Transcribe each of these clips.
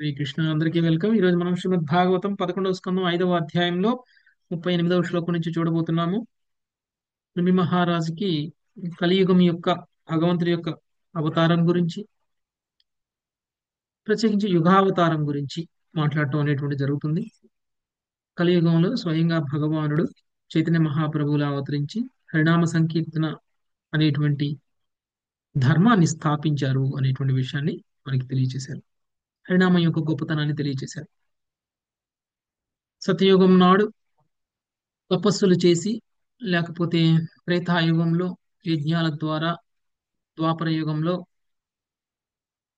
శ్రీకృష్ణ అందరికీ వెల్కమ్. ఈ రోజు మనం శ్రీమద్ భాగవతం 11వ స్కందం 5వ అధ్యాయంలో 38వ శ్లోకం నుంచి చూడబోతున్నాము. నృమి మహారాజుకి కలియుగం యొక్క భగవంతుడి యొక్క అవతారం గురించి, ప్రత్యేకించి యుగావతారం గురించి మాట్లాడటం అనేటువంటి జరుగుతుంది. కలియుగంలో స్వయంగా భగవానుడు చైతన్య మహాప్రభువులా అవతరించి హరినామ సంకీర్తన అనేటువంటి ధర్మాన్ని స్థాపించారు అనేటువంటి విషయాన్ని మనకి తెలియజేశారు. హరినామం యొక్క గొప్పతనాన్ని తెలియజేశారు. సత్యయుగం నాడు తపస్సులు చేసి, లేకపోతే త్రేతాయుగంలో యజ్ఞాల ద్వారా, ద్వాపర యుగంలో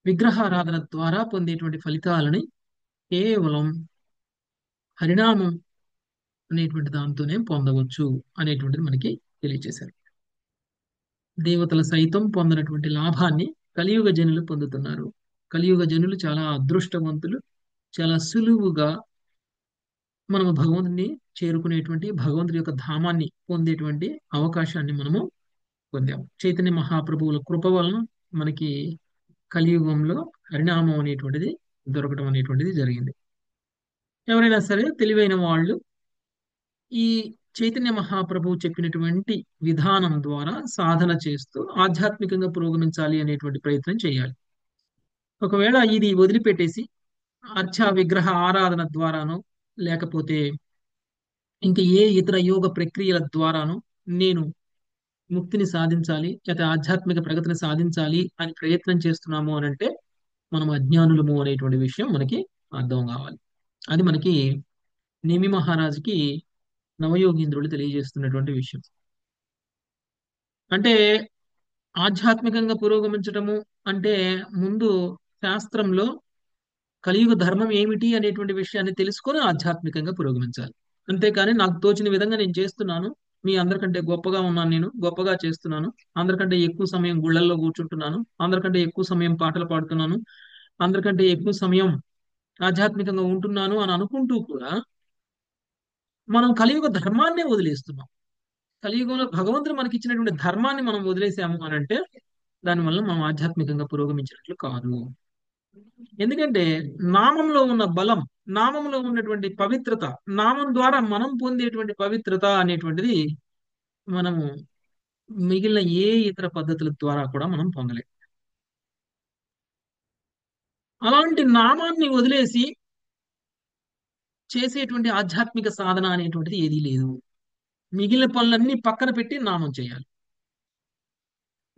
విగ్రహారాధన ద్వారా పొందేటువంటి ఫలితాలని కేవలం హరినామం అనేటువంటి దాంతోనే పొందవచ్చు అనేటువంటిది మనకి తెలియజేశారు. దేవతలు సైతం పొందినటువంటి లాభాన్ని కలియుగ జనులు పొందుతున్నారు. కలియుగ జనులు చాలా అదృష్టవంతులు. చాలా సులువుగా మనము భగవంతుని చేరుకునేటువంటి, భగవంతుడి యొక్క ధామాన్ని పొందేటువంటి అవకాశాన్ని మనము పొందాం. చైతన్య మహాప్రభువుల కృప వలన మనకి కలియుగంలో హరినామం అనేటువంటిది దొరకడం అనేటువంటిది జరిగింది. ఎవరైనా సరే తెలివైన వాళ్ళు ఈ చైతన్య మహాప్రభువు చెప్పినటువంటి విధానం ద్వారా సాధన చేస్తూ ఆధ్యాత్మికంగా పురోగమించాలి అనేటువంటి ప్రయత్నం చేయాలి. ఒకవేళ ఇది వదిలిపెట్టేసి అర్చా విగ్రహ ఆరాధన ద్వారానో, లేకపోతే ఇంకా ఏ ఇతర యోగ ప్రక్రియల ద్వారానో నేను ముక్తిని సాధించాలి, లేకపోతే ఆధ్యాత్మిక ప్రగతిని సాధించాలి అని ప్రయత్నం చేస్తున్నాము అని అంటే మనం అజ్ఞానులము అనేటువంటి విషయం మనకి అర్థం కావాలి. అది మనకి నేమి మహారాజుకి నవయోగీంద్రులు తెలియజేస్తున్నటువంటి విషయం. అంటే ఆధ్యాత్మికంగా పురోగమించటము అంటే ముందు శాస్త్రంలో కలియుగ ధర్మం ఏమిటి అనేటువంటి విషయాన్ని తెలుసుకొని ఆధ్యాత్మికంగా పురోగమించాలి. అంతేకాని నాకు తోచిన విధంగా నేను చేస్తున్నాను, మీ అందరికంటే గొప్పగా ఉన్నాను, నేను గొప్పగా చేస్తున్నాను, అందరికంటే ఎక్కువ సమయం గుళ్ళల్లో కూర్చుంటున్నాను, అందరికంటే ఎక్కువ సమయం పాటలు పాడుతున్నాను, అందరికంటే ఎక్కువ సమయం ఆధ్యాత్మికంగా ఉంటున్నాను అని అనుకుంటూ కూడా మనం కలియుగ ధర్మాన్నే వదిలేస్తున్నాం. కలియుగంలో భగవంతుడు మనకి ఇచ్చినటువంటి ధర్మాన్ని మనం వదిలేసాము అని అంటే దానివల్ల మనం ఆధ్యాత్మికంగా పురోగమించినట్లు కాదు. ఎందుకంటే నామంలో ఉన్న బలం, నామంలో ఉన్నటువంటి పవిత్రత, నామం ద్వారా మనం పొందేటువంటి పవిత్రత అనేటువంటిది మనము మిగిలిన ఏ ఇతర పద్ధతుల ద్వారా కూడా మనం పొందలేం. అలాంటి నామాన్ని వదిలేసి చేసేటువంటి ఆధ్యాత్మిక సాధన అనేటువంటిది ఏదీ లేదు. మిగిలిన పనులన్నీ పక్కన పెట్టి నామం చేయాలి.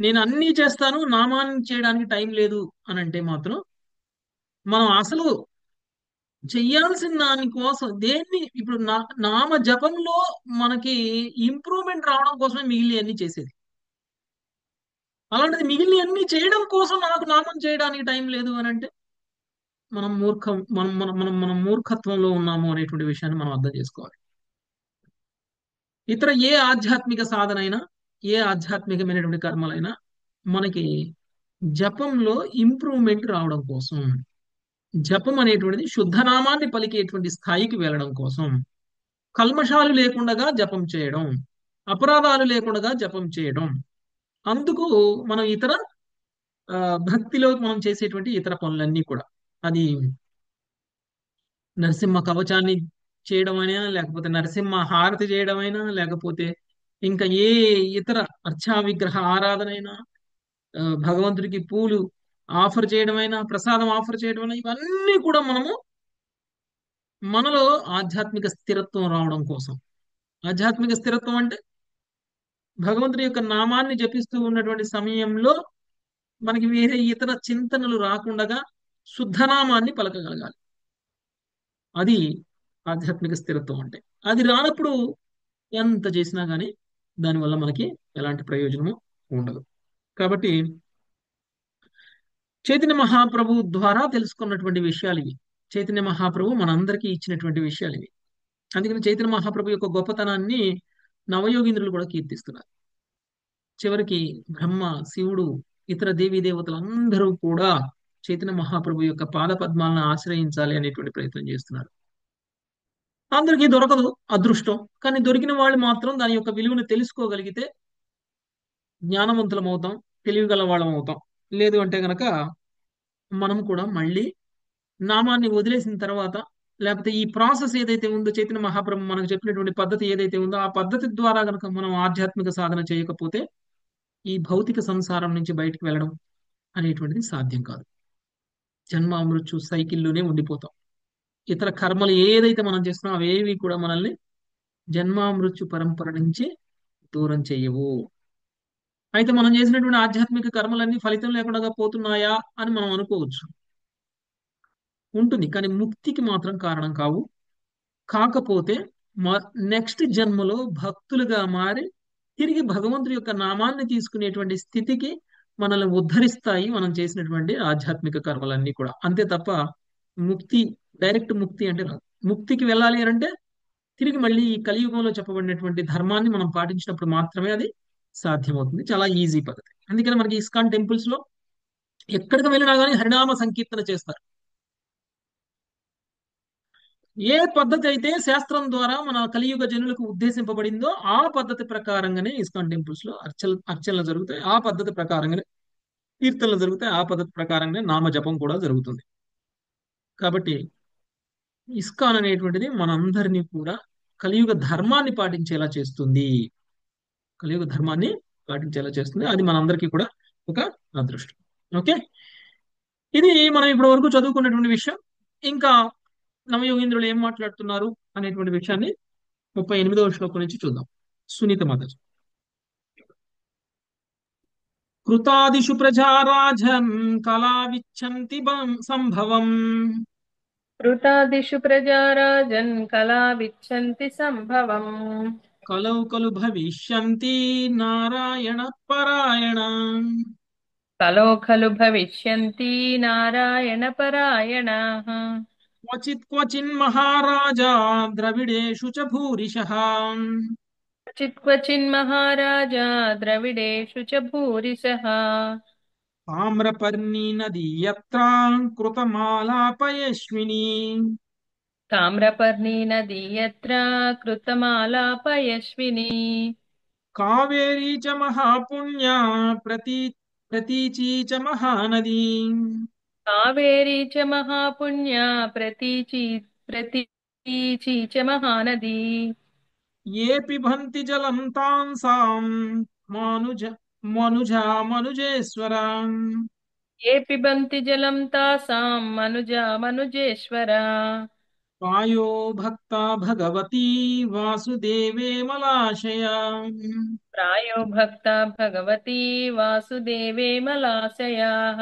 నేను అన్నీ చేస్తాను, నామాన్ని చేయడానికి టైం లేదు అని అంటే మాత్రం మనం అసలు చెయ్యాల్సిన దానికోసం దేన్ని ఇప్పుడు నామ జపంలో మనకి ఇంప్రూవ్మెంట్ రావడం కోసమే మిగిలిన అన్ని చేసేది. అలాంటిది మిగిలిన అన్ని చేయడం కోసం నాకు నామం చేయడానికి టైం లేదు అని అంటే మనం మూర్ఖం మనం మనం మనం మనం మూర్ఖత్వంలో ఉన్నాము అనేటువంటి విషయాన్ని మనం అర్థం చేసుకోవాలి. ఇతర ఏ ఆధ్యాత్మిక సాధన అయినా, ఏ ఆధ్యాత్మికమైనటువంటి కర్మలైనా మనకి జపంలో ఇంప్రూవ్మెంట్ రావడం కోసం, జపం అనేటువంటిది శుద్ధనామాన్ని పలికేటువంటి స్థాయికి వెళ్ళడం కోసం, కల్మషాలు లేకుండా జపం చేయడం, అపరాధాలు లేకుండా జపం చేయడం, అందుకు మనం ఇతర ఆ, భక్తిలో మనం చేసేటువంటి ఇతర పనులన్నీ కూడా, అది నరసింహ కవచాన్ని చేయడమైనా, లేకపోతే నరసింహ హారతి చేయడమైనా, లేకపోతే ఇంకా ఏ ఇతర అర్చా విగ్రహ ఆరాధనైనా, భగవంతుడికి పూలు ఆఫర్ చేయడమైనా, ప్రసాదం ఆఫర్ చేయడమైనా, ఇవన్నీ కూడా మనలో ఆధ్యాత్మిక స్థిరత్వం రావడం కోసం. ఆధ్యాత్మిక స్థిరత్వం అంటే భగవంతుడి యొక్క నామాన్ని జపిస్తూ ఉన్నటువంటి సమయంలో మనకి వేరే ఇతర చింతనలు రాకుండా శుద్ధనామాన్ని పలకగలగాలి. అది ఆధ్యాత్మిక స్థిరత్వం అంటే. అది రానప్పుడు ఎంత చేసినా గానీ దానివల్ల మనకి ఎలాంటి ప్రయోజనము ఉండదు. కాబట్టి చైతన్య మహాప్రభు ద్వారా తెలుసుకున్నటువంటి విషయాలు ఇవి. చైతన్య మహాప్రభు మనందరికీ ఇచ్చినటువంటి విషయాలు ఇవి. అందుకని చైతన్య మహాప్రభు యొక్క గొప్పతనాన్ని నవయోగీంద్రులు కూడా కీర్తిస్తున్నారు. చివరికి బ్రహ్మ, శివుడు, ఇతర దేవీ దేవతలందరూ కూడా చైతన్య మహాప్రభు యొక్క పాద పద్మాలను ఆశ్రయించాలి అనేటువంటి ప్రయత్నం చేస్తున్నారు. అందరికీ దొరకదు అదృష్టం, కానీ దొరికిన వాళ్ళు మాత్రం దాని యొక్క విలువను తెలుసుకోగలిగితే జ్ఞానవంతులం అవుతాం, తెలివిగల వాళ్ళం అవుతాం. లేదు అంటే గనక మనం కూడా మళ్ళీ నామాన్ని వదిలేసిన తర్వాత, లేకపోతే ఈ ప్రాసెస్ ఏదైతే ఉందో చైతన్య మహాప్రభు మనకు చెప్పినటువంటి పద్ధతి ఏదైతే ఉందో ఆ పద్ధతి ద్వారా కనుక మనం ఆధ్యాత్మిక సాధన చేయకపోతే ఈ భౌతిక సంసారం నుంచి బయటికి వెళ్ళడం అనేటువంటిది సాధ్యం కాదు. జన్మ మృత్యు సైకిల్లోనే ఉండిపోతాం. ఇతర కర్మలు ఏదైతే మనం చేస్తున్నామో అవేవి కూడా మనల్ని జన్మ మృత్యు పరంపర నుంచి దూరం చేయవు. అయితే మనం చేసినటువంటి ఆధ్యాత్మిక కర్మలన్నీ ఫలితం లేకుండా పోతున్నాయా అని మనం అనుకోవచ్చు. ఉంటుంది, కానీ ముక్తికి మాత్రం కారణం కావు. కాకపోతే నెక్స్ట్ జన్మలో భక్తులుగా మారి తిరిగి భగవంతుడి యొక్క నామాన్ని తీసుకునేటువంటి స్థితికి మనల్ని ఉద్ధరిస్తాయి మనం చేసినటువంటి ఆధ్యాత్మిక కర్మలన్నీ కూడా. అంతే తప్ప ముక్తి, డైరెక్ట్ ముక్తి అంటే రాదు. ముక్తికి వెళ్ళాలి అని అంటే తిరిగి మళ్ళీ ఈ కలియుగంలో చెప్పబడినటువంటి ధర్మాన్ని మనం పాటించినప్పుడు మాత్రమే అది సాధ్యమవుతుంది. చాలా ఈజీ పద్ధతి. అందుకని మనకి ఇస్కాన్ టెంపుల్స్ లో ఎక్కడికి వెళ్ళినా కానీ హరినామ సంకీర్తన చేస్తారు. ఏ పద్ధతి అయితే శాస్త్రం ద్వారా మన కలియుగ జనులకు ఉద్దేశింపబడిందో ఆ పద్ధతి ప్రకారంగానే ఇస్కాన్ టెంపుల్స్ లో అర్చనలు జరుగుతాయి. ఆ పద్ధతి ప్రకారంగానే కీర్తనలు జరుగుతాయి. ఆ పద్ధతి ప్రకారంగానే నామ జపం కూడా జరుగుతుంది. కాబట్టి ఇస్కాన్ అనేటువంటిది మనందరినీ కూడా కలియుగ ధర్మాన్ని పాటించేలా చేస్తుంది. కలియుగ ధర్మాన్ని పాటించేలా చేస్తుంది. అది మనందరికీ కూడా ఒక అదృష్టం. ఓకే, ఇది మనం ఇప్పటి వరకు చదువుకున్నటువంటి విషయం. ఇంకా నవయోగీంద్రులు ఏం మాట్లాడుతున్నారు అనేటువంటి విషయాన్ని 38వ శ్లోకం నుంచి చూద్దాం. సునీత మాతాజీ. కృతాదిషు ప్రజారాజన్ కళావిచ్చంతి సంభవం వృతాదిషు ప్రజారాజన్ కళావిచ్చంతి సంభవం కలౌ ఖలు భవిష్యంతి నారాయణ పరాయణ కలో ఖలు భవిష్యంతి నారాయణ పరాయణాః క్వచిత్ క్వచిన్ మహారాజా ద్రవిడేషు చ భూరిశః క్వచిత్ క్వచిన్ మహారాజా ద్రవిడేషు చ భూరిశః తామ్రపర్ణి నదీ యత్ర కృతమాలాపయస్విని తామ్రపర్ణీ నదీ యత్ర కృతమాలాపయస్విని కావేరీ చ మహాపుణ్యా ప్రతీ ప్రతీచీ చ మహానదీ కావేరీ చ మహాపుణ్యా ప్రతీచీ చ మహానదీ ఏ పిబంతి జలం తాంసాం మానుజ మనుజా మనుజేశ్వర ఏ పిబంతి జలం తాసాం మనుజా మనుజేశ్వర వాయో భక్త భగవతి వాసుదేవే మలాశయ ప్రాయో భక్త భగవతి వాసుదేవే మలాశయాః.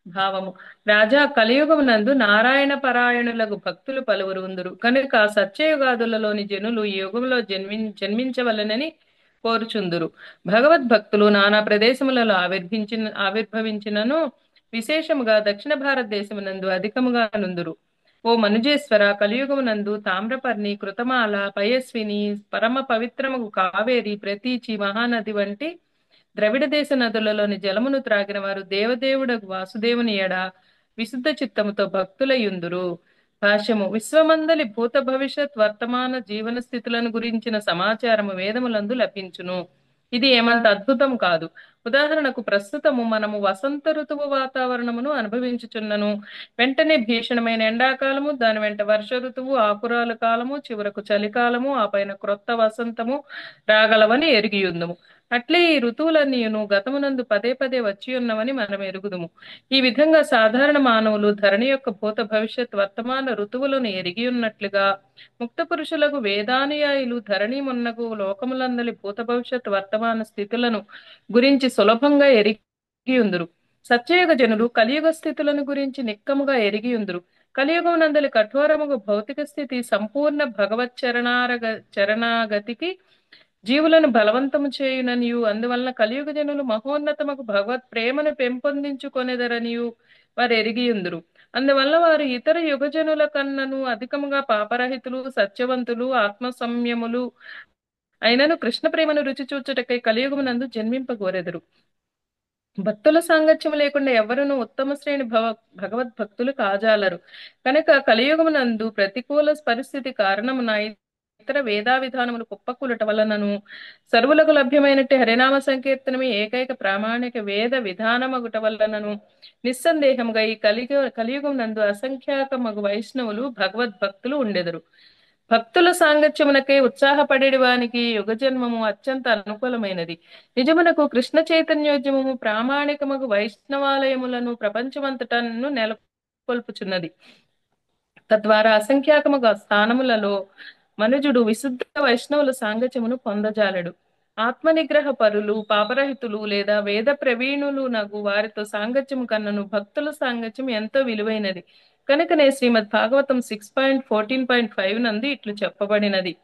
భావము: రాజా, కలియుగమునందు నారాయణ పరాయణులకు భక్తులు పలువురు ఉందురు కనుక సత్యయుగాదులలోని జనులు ఈ యుగంలో జన్మించవలెనని కోరుచుందురు. భగవద్భక్తులు నానా ప్రదేశములలో ఆవిర్భవించినను విశేషముగా దక్షిణ భారతదేశమునందు అధికముగా నుందురు. ఓ మనుజేశ్వర, కలియుగమునందు తామ్రపర్ణి, కృతమాల, పయస్విని, పరమ పవిత్రముగు కావేరి, ప్రతీచి, మహానది వంటి ద్రవిడ దేశ నదులలోని జలమును త్రాగిన వారు దేవదేవుడగు వాసుదేవుని ఎడ విశుద్ధ చిత్తముతో భక్తులయ్యుందురు. భాష్యము: విశ్వమందలి భూత భవిష్యత్ వర్తమాన జీవన స్థితులను గురించిన సమాచారము వేదములందు లభించును. ఇది ఏమంత అద్భుతం కాదు. ఉదాహరణకు, ప్రస్తుతము మనము వసంత ఋతువు వాతావరణమును అనుభవించుచున్నను. వెంటనే భీషణమైన ఎండాకాలము, దాని వెంట వర్ష ఋతువు, ఆకురాల కాలము, చివరకు చలికాలము, ఆ పైన క్రొత్త వసంతము రాగలవని ఎరిగియుందుము. అట్లే ఈ ఋతువులన్నీయును గతమునందు పదే పదే వచ్చియున్నవని మనం ఎరుగుదుము. ఈ విధంగా సాధారణ మానవులు ధరణి యొక్క భూత భవిష్యత్ వర్తమాన ఋతువులను ఎరిగియున్నట్లుగా ముక్త పురుషులకు వేదానుయాయులు ధరణి మున్నగు లోకములందలి భూత భవిష్యత్ వర్తమాన స్థితులను గురించి సులభంగా ఎరిగియుందురు. సత్యయుగ జనులు కలియుగ స్థితులను గురించి నిక్కముగా ఎరిగియుందురు. కలియుగం నందలి కఠోరముగు భౌతిక స్థితి సంపూర్ణ భగవత్ చరణాగతికి జీవులను బలవంతము చేయుననియు, అందువలన కలియుగ జనులు మహోన్నతముకు భగవత్ ప్రేమను పెంపొందించుకొనెదరనియు వారు ఎరిగియుందురు. అందువల్ల వారు ఇతర యుగజనుల కన్నను అధికముగా పాపరహితులు, సత్యవంతులు, ఆత్మ సంయములు అయినను కృష్ణ ప్రేమను రుచి చూచుటకై కలియుగమునందు జన్మింపగోరెదరు. భక్తుల సాంగత్యము లేకుండా ఎవరునూ ఉత్తమ శ్రేణి భగవద్భక్తులు కాజాలరు. కనుక కలియుగమునందు ప్రతికూల పరిస్థితి కారణమున ఇతర వేదా విధానములు కుప్పకూలట వలనను సర్వులకు లభ్యమైనట్టి హరినామ సంకీర్తనమే ఏకైక ప్రామాణిక వేద విధానమగుట వలనను నిస్సందేహంగా ఈ కలియుగం నందు అసంఖ్యాకమగు వైష్ణవులు భగవద్భక్తులు ఉండెదరు. భక్తుల సాంగత్యమునకై ఉత్సాహపడేడి వానికి యుగ జన్మము అత్యంత అనుకూలమైనది. నిజమునకు కృష్ణ చైతన్యోద్యమము ప్రామాణికమగు వైష్ణవాలయములను ప్రపంచమంతటను నెలకొల్పుచున్నది. తద్వారా అసంఖ్యాకముగా స్థానములలో మనుజుడు విశుద్ధ వైష్ణవుల సాంగత్యమును పొందజాలడు. ఆత్మనిగ్రహ పరులు, పాపరహితులు లేదా వేద ప్రవీణులు నగు వారితో సాంగత్యము కన్నను భక్తుల సాంగత్యం ఎంతో విలువైనది. కనుకనే శ్రీమద్ భాగవతం 6.14.5 నందు ఇట్లు చెప్పబడినది.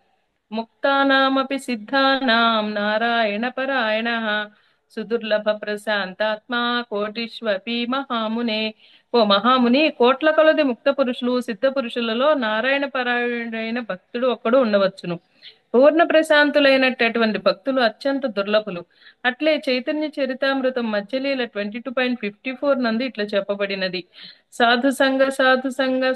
ముక్తానామపి సిద్ధానాం నారాయణ పరాయణ సుదుర్లభ ప్రశాంతాత్మా కోటిష్వపి మహామునే. ఓ మహాముని, కోట్ల కొలది ముక్త పురుషులు, సిద్ధ పురుషులలో నారాయణ పరాయణుడైన భక్తుడు ఒక్కడు ఉండవచ్చును. పూర్ణ ప్రశాంతులైనటువంటి భక్తులు అత్యంత దుర్లభులు. అట్లే చైతన్య చరితామృతం మధ్యలీల 22.54 నందు ఇట్లా చెప్పబడినది. సాధు సంగ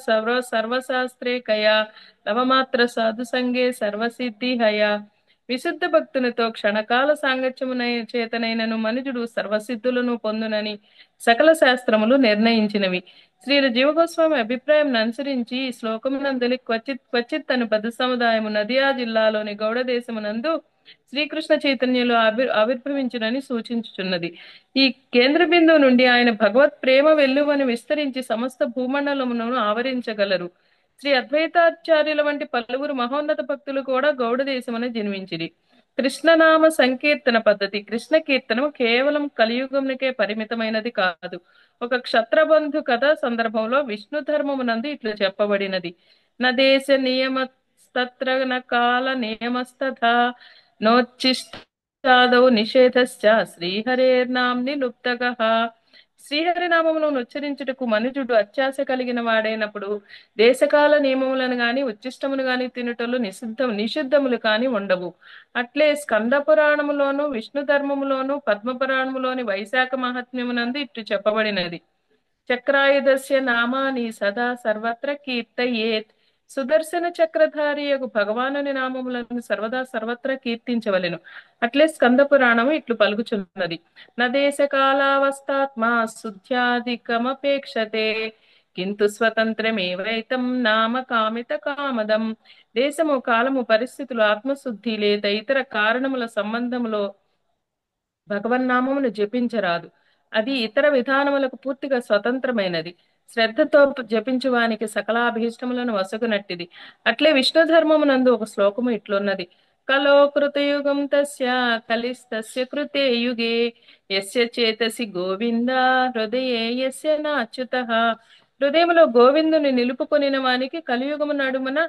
సర్వశాస్త్రే కయా లవమాత్ర సాధు సంగే సర్వసిద్ధి హయా. విశుద్ధ భక్తునితో క్షణకాల సాంగత్యమున చేతనైనను మనుజుడు సర్వసిద్ధులను పొందునని సకల శాస్త్రములు నిర్ణయించినవి. శ్రీల జీవగోస్వామి అభిప్రాయం అనుసరించి ఈ శ్లోకమునందలి క్వచిత్ అను పద సముదాయము నదియా జిల్లాలోని గౌడ దేశమునందు శ్రీకృష్ణ చైతన్యులు ఆవిర్భవించునని సూచించుచున్నది. ఈ కేంద్ర బిందువు నుండి ఆయన భగవత్ ప్రేమ వెల్లువని విస్తరించి సమస్త భూమండలమును ఆవరించగలరు. శ్రీ అద్వైతాచార్యుల వంటి పలువురు మహోన్నత భక్తులు కూడా గౌడ దేశమున జన్మించిరి. కృష్ణనామ సంకీర్తన పద్ధతి. కృష్ణ కీర్తనం కేవలం కలియుగమునికే పరిమితమైనది కాదు. ఒక క్షత్రబంధు కథ సందర్భంలో విష్ణు ధర్మమునందు ఇట్లు చెప్పబడినది. నదేశ నియమస్తత్ర న కాల నియమస్తథా నోచ్చిష్టాదౌ నిషేధశ్చ శ్రీహరేర్నామ్ని లుప్తగః. శ్రీహరినామములను ఉచ్చరించుటకు మనుజుడు అత్యాశ కలిగిన వాడైనప్పుడు దేశకాల నియమములను గాని ఉచ్చిష్టమును గాని తినుటలు నిషిద్ధములు కాని ఉండవు. అట్లే స్కంద పురాణములోను విష్ణు ధర్మములోను పద్మపురాణములోని వైశాఖ మహాత్మ్యమునందు ఇట్లు చెప్పబడినది. చక్రాయుధస్య నామాని సదా సర్వత్ర కీర్తయేత్. సుదర్శన చక్రధారియగు భగవానుని నామములను సర్వదా సర్వత్రా కీర్తించవలెను. అట్లే స్కంద పురాణము ఇట్లు పలుకుచున్నది. నదేశ కాలావస్థాత్మా శుద్ధ్యాధికమపేక్షతే కింటు స్వతంత్రమేవైతం నామ కామిత కామదం. దేశము, కాలము, పరిస్థితులు, ఆత్మశుద్ధి లేదా ఇతర కారణముల సంబంధములో భగవన్నామమును జపించరాదు. అది ఇతర విధానములకు పూర్తిగా స్వతంత్రమైనది. శ్రద్ధతో జపించువానికి సకలాభీష్టములను వసగునట్టిది. అట్లే విష్ణు ధర్మమునందు ఒక శ్లోకము ఇట్లున్నది. కలో కృతయుగం తస్య కలిస్తస్య కృతే యుగే యస్య చేతసి గోవింద హృదయే యస్య నాచ్యుతః. హృదయములో గోవిందుని నిలుపుకొనిన వానికి కలియుగము నడుమున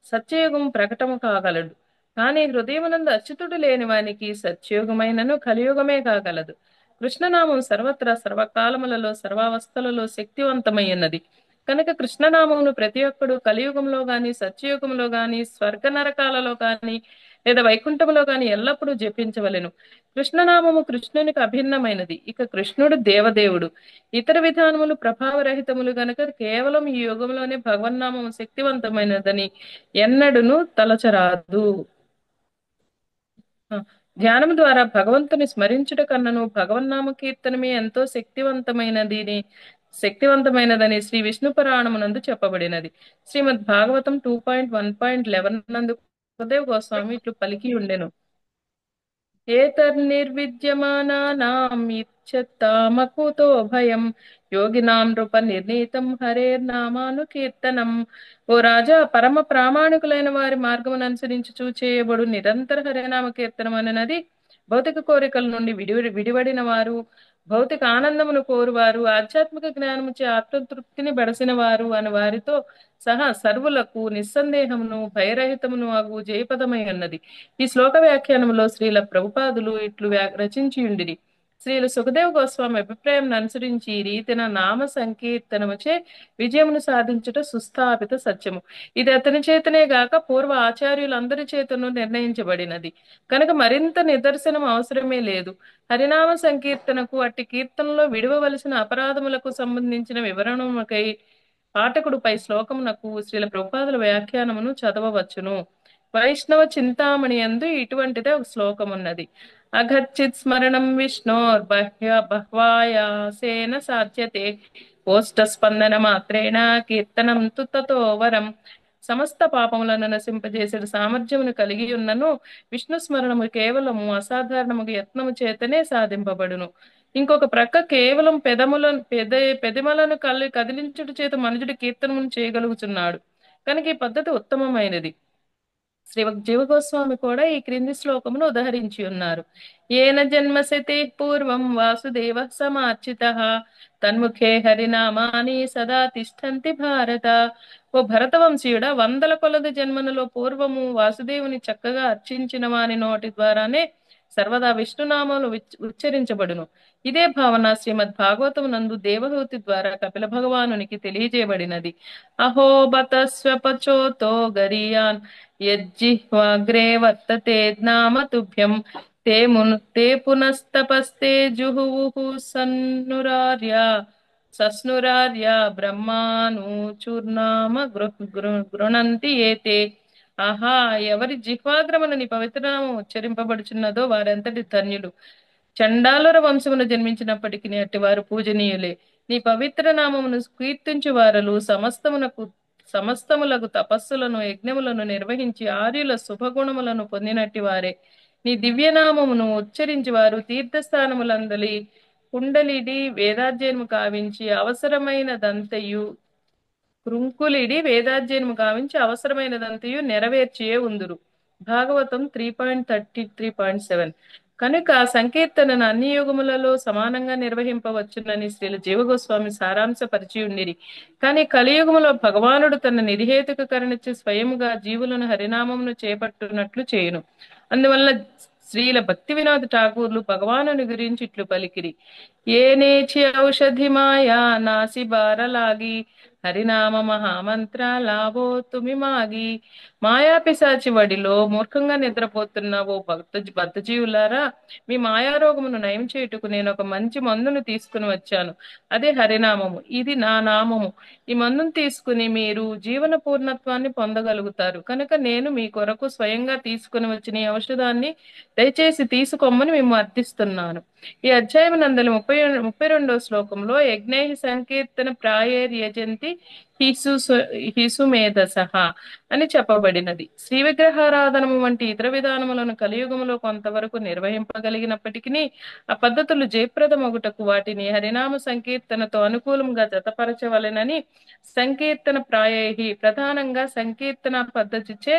సత్యయుగం ప్రకటము కాగలడు. కానీ హృదయమునందు అచ్యుతుడు లేని వానికి సత్యయుగమైనను కలియుగమే కాగలదు. కృష్ణనామం సర్వత్రా సర్వకాలములలో సర్వావస్థలలో శక్తివంతమై ఉన్నది. కనుక కృష్ణనామమును ప్రతి ఒక్కడు కలియుగంలో గాని సత్యయుగంలో గాని స్వర్గ నరకాలలో గాని లేదా వైకుంఠములో గాని ఎల్లప్పుడూ జపించవలెను. కృష్ణనామము కృష్ణునికి అభిన్నమైనది. ఇక కృష్ణుడు దేవదేవుడు. ఇతర విధానములు ప్రభావరహితములు గనక కేవలం ఈ యుగంలోనే భగవన్నామము శక్తివంతమైనదని ఎన్నడును తలచరాదు. ధ్యానం ద్వారా భగవంతుని స్మరించుట కన్నను భగవన్నామ కీర్తనమే ఎంతో శక్తివంతమైనదని శ్రీ విష్ణు పురాణమునందు చెప్పబడినది. శ్రీమద్ భాగవతం 2.1.11 నందు సుఖదేవ్ గోస్వామి ఇట్లు పలికి ఉండెను. ఏతర్నిర్విద్యమానానాం ఇచ్చతామకుతో భయం యోగినాం నృప నిర్ణీతం హరేర్నామాను కీర్తనం. ఓ రాజా, పరమ ప్రామాణికులైన వారి మార్గమును అనుసరించి చేయబడు నిరంతర హరినామ కీర్తనం అన్నది భౌతిక కోరికల నుండి విడివడిన వారు, భౌతిక ఆనందమును కోరువారు, ఆధ్యాత్మిక జ్ఞానముచే ఆత్మతృప్తిని బడసిన వారు అని వారితో సహా సర్వులకు నిస్సందేహమును భయరహితమును అగు జయపదమై ఉన్నది. ఈ శ్లోక వ్యాఖ్యానములో శ్రీల ప్రభుపాదులు ఇట్లు రచించియుండిరి. శ్రీల సుఖదేవ్ గోస్వామి అభిప్రాయం అనుసరించి ఈ రీతిన నామ సంకీర్తనముచే విజయమును సాధించుట సుస్థాపిత సత్యము. ఇది అతని చేతనే గాక పూర్వ ఆచార్యులందరి చేతను నిర్ణయించబడినది కనుక మరింత నిదర్శనం అవసరమే లేదు. హరినామ సంకీర్తనకు అట్టి కీర్తనలో విడవవలసిన అపరాధములకు సంబంధించిన వివరణముకై పాఠకుడు పై శ్లోకమునకు శ్రీల ప్రభుపాదుల వ్యాఖ్యానమును చదవవచ్చును. వైష్ణవ చింతామణి యందు ఇటువంటిదే ఒక శ్లోకం ఉన్నది. అఘచ్చిత్ స్మరణం విష్ణోర్ బహ్వాయాసేన సాధ్యతే, ఓష్ట స్పందన మాత్రేణ కీర్తనం తు తతో వరం. సమస్త పాపములను నశింపజేసే సామర్థ్యమును కలిగి ఉన్నను విష్ణు స్మరణము కేవలము అసాధారణము యత్నము చేతనే సాధింపబడును. ఇంకొక ప్రక్క కేవలం పెదములను కదిలించుట చేత మనుషుడు కీర్తనమును చేయగలుగుతున్నాడు కనుక ఈ పద్ధతి ఉత్తమమైనది. శ్రీ జీవగోస్వామి కూడా ఈ క్రింది శ్లోకమును ఉదహరించి ఉన్నారు. ఏన జన్మశతే పూర్వం వాసుదేవ సమార్చిత, తన్ముఖే హరినామాని సదా తిష్టంతి భారత. ఓ భరతవంశీయుడ, వందల కొలది జన్మలలో పూర్వము వాసుదేవుని చక్కగా అర్చించిన వాని నోటి ద్వారానే సర్వదా విష్ణునామములు ఉచ్చరించబడును. ఇదే భావన శ్రీమద్ భాగవతం నందు దేవహూతి ద్వారా కపిల భగవానునికి తెలియజేయబడినది. అహో బత స్వపచోతో గరియాన్ యజ్జిహ్వాగ్రే వర్తతే నామ తుభ్యం, తే పునస్తపస్తే జుహువుః సస్నురార్య బ్రహ్మాను చూర్నామ గృణంతి ఏతే. ఆహా, ఎవరి జిహ్వాగ్రమున నీ పవిత్రనామం ఉచ్చరింపబడుచున్నదో వారంతటి ధన్యులు. చండాలుర వంశమును జన్మించినప్పటికీ అట్టి వారు పూజనీయులే. నీ పవిత్ర నామమును కీర్తించు వారలు సమస్తములకు తపస్సులను యజ్ఞములను నిర్వహించి ఆర్యుల శుభగుణములను పొందినట్టి వారే. నీ దివ్యనామమును ఉచ్చరించి వారు తీర్థస్థానములందలి కుండలిడి వేదాధ్యయనము కావించి అవసరమైనదంతయు అవసరమైనదంతయు నెరవేర్చియే ఉందురు. భాగవతం 3.33.7. కనుక సంకీర్తనను అన్ని యుగములలో సమానంగా నిర్వహింపవచ్చునని శ్రీల జీవగోస్వామి సారాంశపరిచియుండిరి. కానీ కలియుగములో భగవానుడు తన నిర్హేతుక కరుణించి స్వయముగా జీవులను హరినామమును చేపట్టునట్లు చేయును. అందువల్ల శ్రీల భక్తి వినోద ఠాకూర్లు భగవానుని గురించి ఇట్లు పలికిరి. ఏనేచి ఔషధి మాయా నాసి బారలాగి, హరినామ మహామంత్ర లాభో తుమి మాగి. మాయా పిశాచి వడిలో మూర్ఖంగా నిద్రపోతున్న ఓ బద్ధజీవులారా, మీ మాయారోగమును నయం చేయుటకు నేను ఒక మంచి మందును తీసుకుని వచ్చాను. అదే హరినామము. ఇది నా నామము. ఈ మందును తీసుకుని మీరు జీవన పూర్ణత్వాన్ని పొందగలుగుతారు. కనుక నేను మీ కొరకు స్వయంగా తీసుకుని వచ్చిన ఈ ఔషధాన్ని దయచేసి తీసుకోమని మేము అర్థిస్తున్నాను. ఈ అధ్యాయం నందలి 32వ శ్లోకంలో యజ్ఞై సంకీర్తన ప్రాయేర్యజంతి హిసుమేధసః అని చెప్పబడినది. శ్రీ విగ్రహారాధనము వంటి ఇతర విధానములను కలియుగములో కొంతవరకు నిర్వహింపగలిగినప్పటికీ ఆ పద్ధతులు జయప్రదమగుటకు వాటిని హరినామ సంకీర్తనతో అనుకూలంగా జతపరచవలెనని సంకీర్తన ప్రాయై ప్రధానంగా సంకీర్తన పద్ధతిచే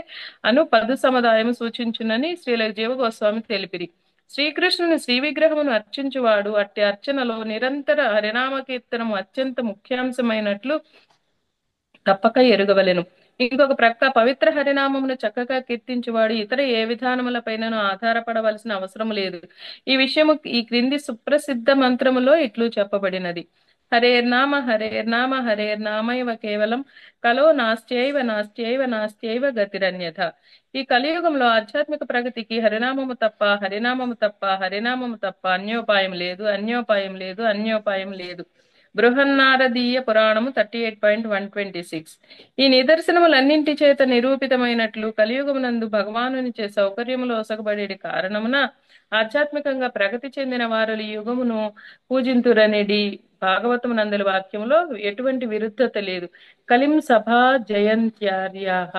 పద సముదాయం సూచించునని శ్రీల జీవగోస్వామి తెలిపిరి. శ్రీకృష్ణుని శ్రీ విగ్రహమును అర్చించువాడు అట్టి అర్చనలో నిరంతర హరినామ కీర్తనము అత్యంత ముఖ్యాంశమైనట్లు తప్పక ఎరుగవలెను. ఇంకొక ప్రక్క పవిత్ర హరినామమును చక్కగా కీర్తించువాడు ఇతర ఏ విధానములపైనను ఆధారపడవలసిన అవసరం లేదు. ఈ విషయము ఈ క్రింది సుప్రసిద్ధ మంత్రములో ఇట్లు చెప్పబడినది. హరేర్నామ హరేర్నామ హరేర్నామైవ కేవలం కలో నాస్త్యైవ గతిరన్యథ. ఈ కలియుగంలో ఆధ్యాత్మిక ప్రగతికి హరినామము తప్ప అన్యోపాయం లేదు. బృహన్నారదీయ పురాణము 38.126. ఈ నిదర్శనములన్నింటి చేత నిరూపితమైనట్లు కలియుగమునందు భగవానునిచే సౌకర్యములు ఒసగబడేటి కారణమున ఆధ్యాత్మికంగా ప్రగతి చెందిన వారు ఈ యుగమును పూజింతురనేది భాగవతము నందలి వాక్యములో ఎటువంటి విరుద్ధత లేదు. కలిం సభా జయంత్యార్యాః.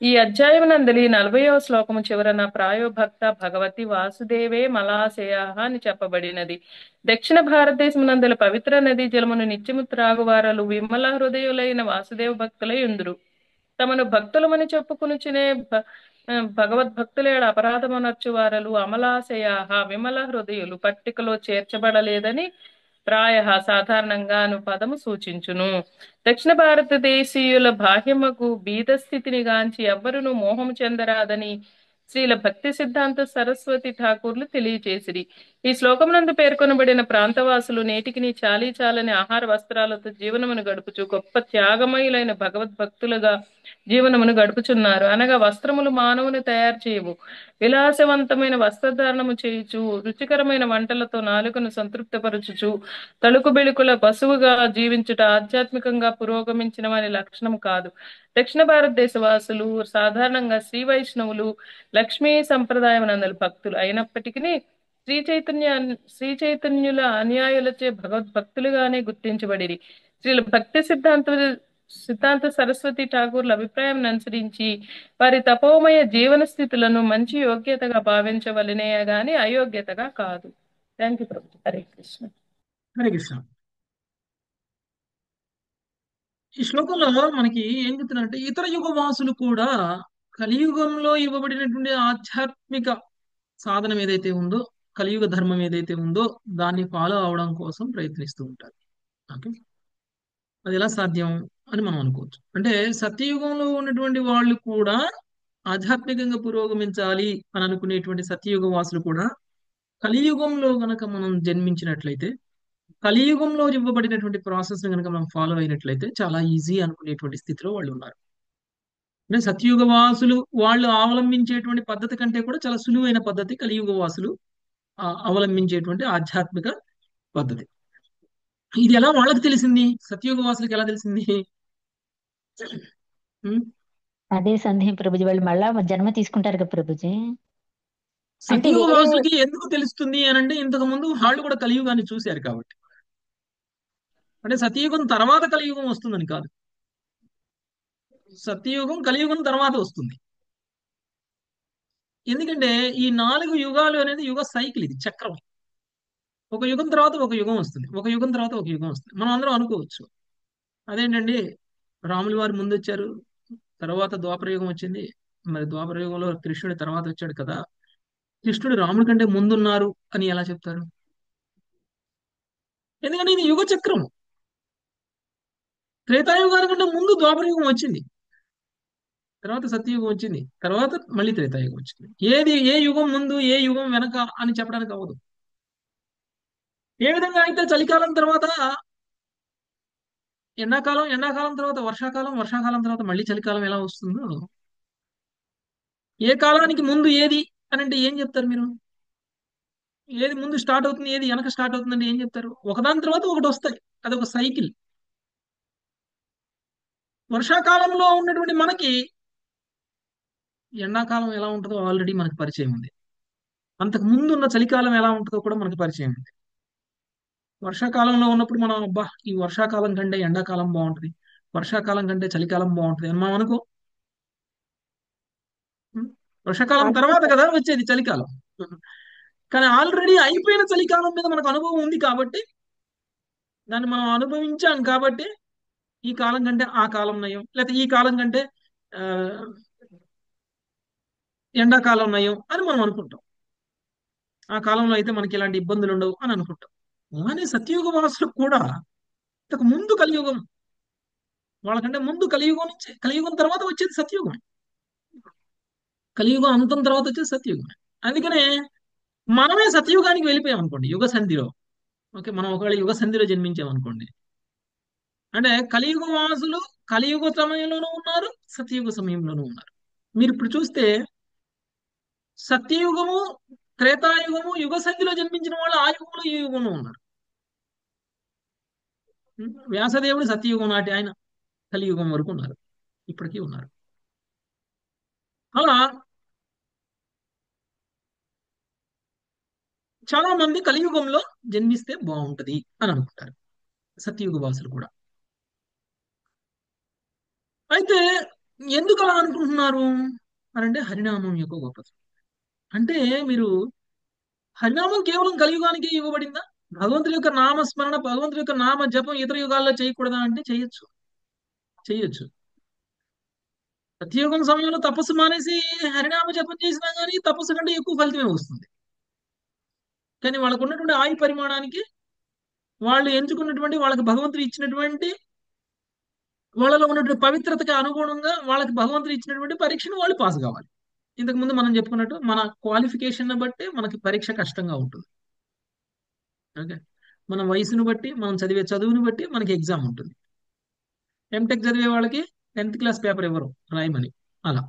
ఈ అధ్యాయం నందలి 40వ శ్లోకము చివరన ప్రాయోభక్త భగవతి వాసుదేవే మలాశయాః అని చెప్పబడినది. దక్షిణ భారతదేశం నందలి పవిత్ర నదీ జలమును నిత్యము త్రాగువారలు విమల హృదయులైన వాసుదేవ భక్తులై ఉందురు. తమను భక్తులమని చెప్పుకునుచునే భగవద్భక్తులేడ అపరాధమనర్చు వారలు అమలాశయాః విమల హృదయులు పట్టికలో చేర్చబడలేదని ప్రాయ సాధారణంగా పదము సూచించును. దక్షిణ భారతదేశీయుల బాహ్యముకు బీద స్థితిని గాంచి ఎవ్వరును మోహము చెందరాదని శ్రీల భక్తి సిద్ధాంత సరస్వతి ఠాకూర్లు తెలియచేసిరి. ఈ శ్లోకమునందు పేర్కొనబడిన ప్రాంతవాసులు నేటికి నీ చాలీ చాలని ఆహార వస్త్రాలతో జీవనమును గడుపుచు గొప్ప త్యాగమయులైన భగవద్భక్తులుగా జీవనమును గడుపుచున్నారు. అనగా వస్త్రములు మానవుని తయారు చేయవు, విలాసవంతమైన వస్త్రధారణము చేయుచు రుచికరమైన వంటలతో నాలుకను సంతృప్తపరచుచు తళుకు బెళుకుల పశువుగా జీవించుట ఆధ్యాత్మికంగా పురోగమించిన వారి లక్షణం కాదు. దక్షిణ భారతదేశ వాసులు సాధారణంగా శ్రీ వైష్ణవులు, లక్ష్మీ సంప్రదాయం నందలి భక్తులు అయినప్పటికీ శ్రీ చైతన్యుల అనుయాయులచే భగవద్భక్తులుగానే గుర్తించబడిరి. శ్రీల భక్తి సిద్ధాంత సరస్వతి ఠాకూర్ల అభిప్రాయం అనుసరించి వారి తపోమయ జీవన స్థితులను మంచి యోగ్యతగా భావించవలనే గాని అయోగ్యతగా కాదు. థ్యాంక్ యూ ప్రభు. హరే కృష్ణ. హరే కృష్ణ. ఈ శ్లోకంలో మనకి ఏం చెప్తున్నారంటే ఇతర యుగ వాసులు కూడా కలియుగంలో ఇవ్వబడినటువంటి ఆధ్యాత్మిక సాధనం ఏదైతే ఉందో, కలియుగ ధర్మం ఏదైతే ఉందో దాన్ని ఫాలో అవడం కోసం ప్రయత్నిస్తూ ఉంటారు. ఓకే, అది ఎలా సాధ్యం అని మనం అనుకోవచ్చు. అంటే సత్యయుగంలో ఉన్నటువంటి వాళ్ళు కూడా ఆధ్యాత్మికంగా పురోగమించాలి అని అనుకునేటువంటి సత్యయుగ వాసులు కూడా కలియుగంలో గనక మనం జన్మించినట్లయితే, కలియుగంలో ఇవ్వబడినటువంటి ప్రాసెస్ కనుక మనం ఫాలో అయినట్లయితే చాలా ఈజీ అనుకునేటువంటి స్థితిలో వాళ్ళు ఉన్నారు. అంటే సత్యయుగ వాసులు వాళ్ళు అవలంబించేటువంటి పద్ధతి కంటే కూడా చాలా సులువైన పద్ధతి కలియుగ వాసులు అవలంబించేటువంటి ఆధ్యాత్మిక పద్ధతి. ఇది ఎలా వాళ్ళకి తెలిసింది? సత్యయుగ వాసులకు ఎలా తెలిసింది? ఉం? అదే సందేహం ప్రభుజీ, వాళ్ళు మళ్ళా జన్మ తీసుకుంటారు కదా ప్రభుజీ. అంటే సత్యయుగ వేరే వాసులకి ఎందుకు తెలుస్తుంది అని అంటే ఇంతకు ముందు వాళ్ళు కూడా కలియుగాన్ని చూశారు కాబట్టి. అంటే సత్యయుగం తర్వాత కలియుగం వస్తుందని కాదు, సత్యయుగం కలియుగం తర్వాత వస్తుంది. ఎందుకంటే ఈ 4 యుగాలు అనేది యుగ సైకిల్, ఇది చక్రం. ఒక యుగం తర్వాత ఒక యుగం వస్తుంది, ఒక యుగం తర్వాత ఒక యుగం వస్తుంది. మనం అందరం అనుకోవచ్చు అదేంటండి, రాముల వారు ముందు వచ్చారు, తర్వాత ద్వాపర యుగం వచ్చింది, మరి ద్వాపర యుగంలో కృష్ణుడి తర్వాత వచ్చాడు కదా, కృష్ణుడు రాముడి కంటే ముందున్నారు అని ఎలా చెప్తారు? ఎందుకంటే ఇది యుగ చక్రం. త్రేతాయుగానికంటే ముందు ద్వాపర యుగం వచ్చింది, తర్వాత సత్యయుగం వచ్చింది, తర్వాత మళ్ళీ త్రేతాయుగం వచ్చింది. ఏ యుగం ముందు ఏ యుగం వెనక అని చెప్పడానికి అవ్వదు. ఏ విధంగా అయితే చలికాలం తర్వాత ఎండాకాలం, ఎండాకాలం తర్వాత వర్షాకాలం, వర్షాకాలం తర్వాత మళ్ళీ చలికాలం ఎలా వస్తుందో, ఏ కాలానికి ముందు ఏది అని అంటే ఏం చెప్తారు మీరు? ఏది ముందు స్టార్ట్ అవుతుంది, ఏది వెనక స్టార్ట్ అవుతుందంటే ఏం చెప్తారు? ఒకదాని తర్వాత ఒకటి వస్తాయి, అదొక సైకిల్. వర్షాకాలంలో ఉన్నటువంటి మనకి ఎండాకాలం ఎలా ఉంటుందో ఆల్రెడీ మనకు పరిచయం ఉంది, అంతకు ముందు ఉన్న చలికాలం ఎలా ఉంటుందో కూడా మనకు పరిచయం ఉంది. వర్షాకాలంలో ఉన్నప్పుడు మనం అబ్బా ఈ వర్షాకాలం కంటే ఎండాకాలం బాగుంటుంది, వర్షాకాలం కంటే చలికాలం బాగుంటుంది అని మనం అనుకో. ఉం? వర్షాకాలం తర్వాత కదా వచ్చేది చలికాలం. కానీ ఆల్రెడీ అయిపోయిన చలికాలం మీద మనకు అనుభవం ఉంది కాబట్టి, దాన్ని మనం అనుభవించాం కాబట్టి ఈ కాలం కంటే ఆ కాలం నయం, లేకపోతే ఈ కాలం కంటే ఆ, ఎండాకాలం నయం అని మనం అనుకుంటాం. ఆ కాలంలో అయితే మనకి ఇలాంటి ఇబ్బందులు ఉండవు అని అనుకుంటాం. అలానే సత్యయుగ వాసులకు కూడా ఇంతకు ముందు కలియుగం, వాళ్ళకంటే ముందు కలియుగం నుంచి, కలియుగం తర్వాత వచ్చేది సత్యయుగం, కలియుగం అంతం తర్వాత వచ్చేది సత్యయుగం. అందుకనే మనమే సత్యయుగానికి వెళ్ళిపోయాం అనుకోండి యుగ సంధిలో. ఓకే, మనం ఒకవేళ యుగ సంధిలో జన్మించాం అనుకోండి, అంటే కలియుగ వాసులు కలియుగ సమయంలోనూ ఉన్నారు, సత్యయుగ సమయంలోనూ ఉన్నారు. మీరు ఇప్పుడు చూస్తే సత్యయుగము, త్రేతాయుగము, యుగ సంధిలో జన్మించిన వాళ్ళు ఆ యుగంలో ఈ యుగంలో ఉన్నారు. వ్యాసదేవుడు సత్యయుగం నాటి ఆయన కలియుగం వరకు ఉన్నారు, ఇప్పటికీ ఉన్నారు. అలా చాలా మంది కలియుగంలో జన్మిస్తే బాగుంటది అని అనుకుంటారు సత్యయుగ వాసులు కూడా. అయితే ఎందుకు అలా అనుకుంటున్నారు అని అంటే హరినామం యొక్క గొప్పతనం. అంటే మీరు హరినామం కేవలం కలియుగానికి ఇవ్వబడిందా? భగవంతుడి యొక్క నామస్మరణ, భగవంతుడి యొక్క నామ జపం ఇతర యుగాల్లో చేయకూడదా అంటే చేయొచ్చు, చేయొచ్చు. సత్యయుగం సమయంలో తపస్సు మానేసి హరినామ జపం చేసినా కానీ తపస్సు కంటే ఎక్కువ ఫలితమే వస్తుంది. కానీ వాళ్ళకు ఉన్నటువంటి ఆయు పరిమాణానికి, వాళ్ళు ఎంచుకున్నటువంటి, వాళ్ళకి భగవంతుడు ఇచ్చినటువంటి, వాళ్ళలో ఉన్నటువంటి పవిత్రతకి అనుగుణంగా వాళ్ళకి భగవంతుడు ఇచ్చినటువంటి పరీక్షను వాళ్ళు పాస్ కావాలి. ఇంతకు ముందు మనం చెప్పుకున్నట్టు మన క్వాలిఫికేషన్ బట్టి మనకి పరీక్ష కష్టంగా ఉంటుంది. ఓకే. మన వయసును బట్టి మనం చదివే చదువుని బట్టి మనకి ఎగ్జామ్ ఉంటుంది. ఎంటెక్ చదివే వాళ్ళకి 10th క్లాస్ పేపర్ ఇవ్వరు రాయమని అలా.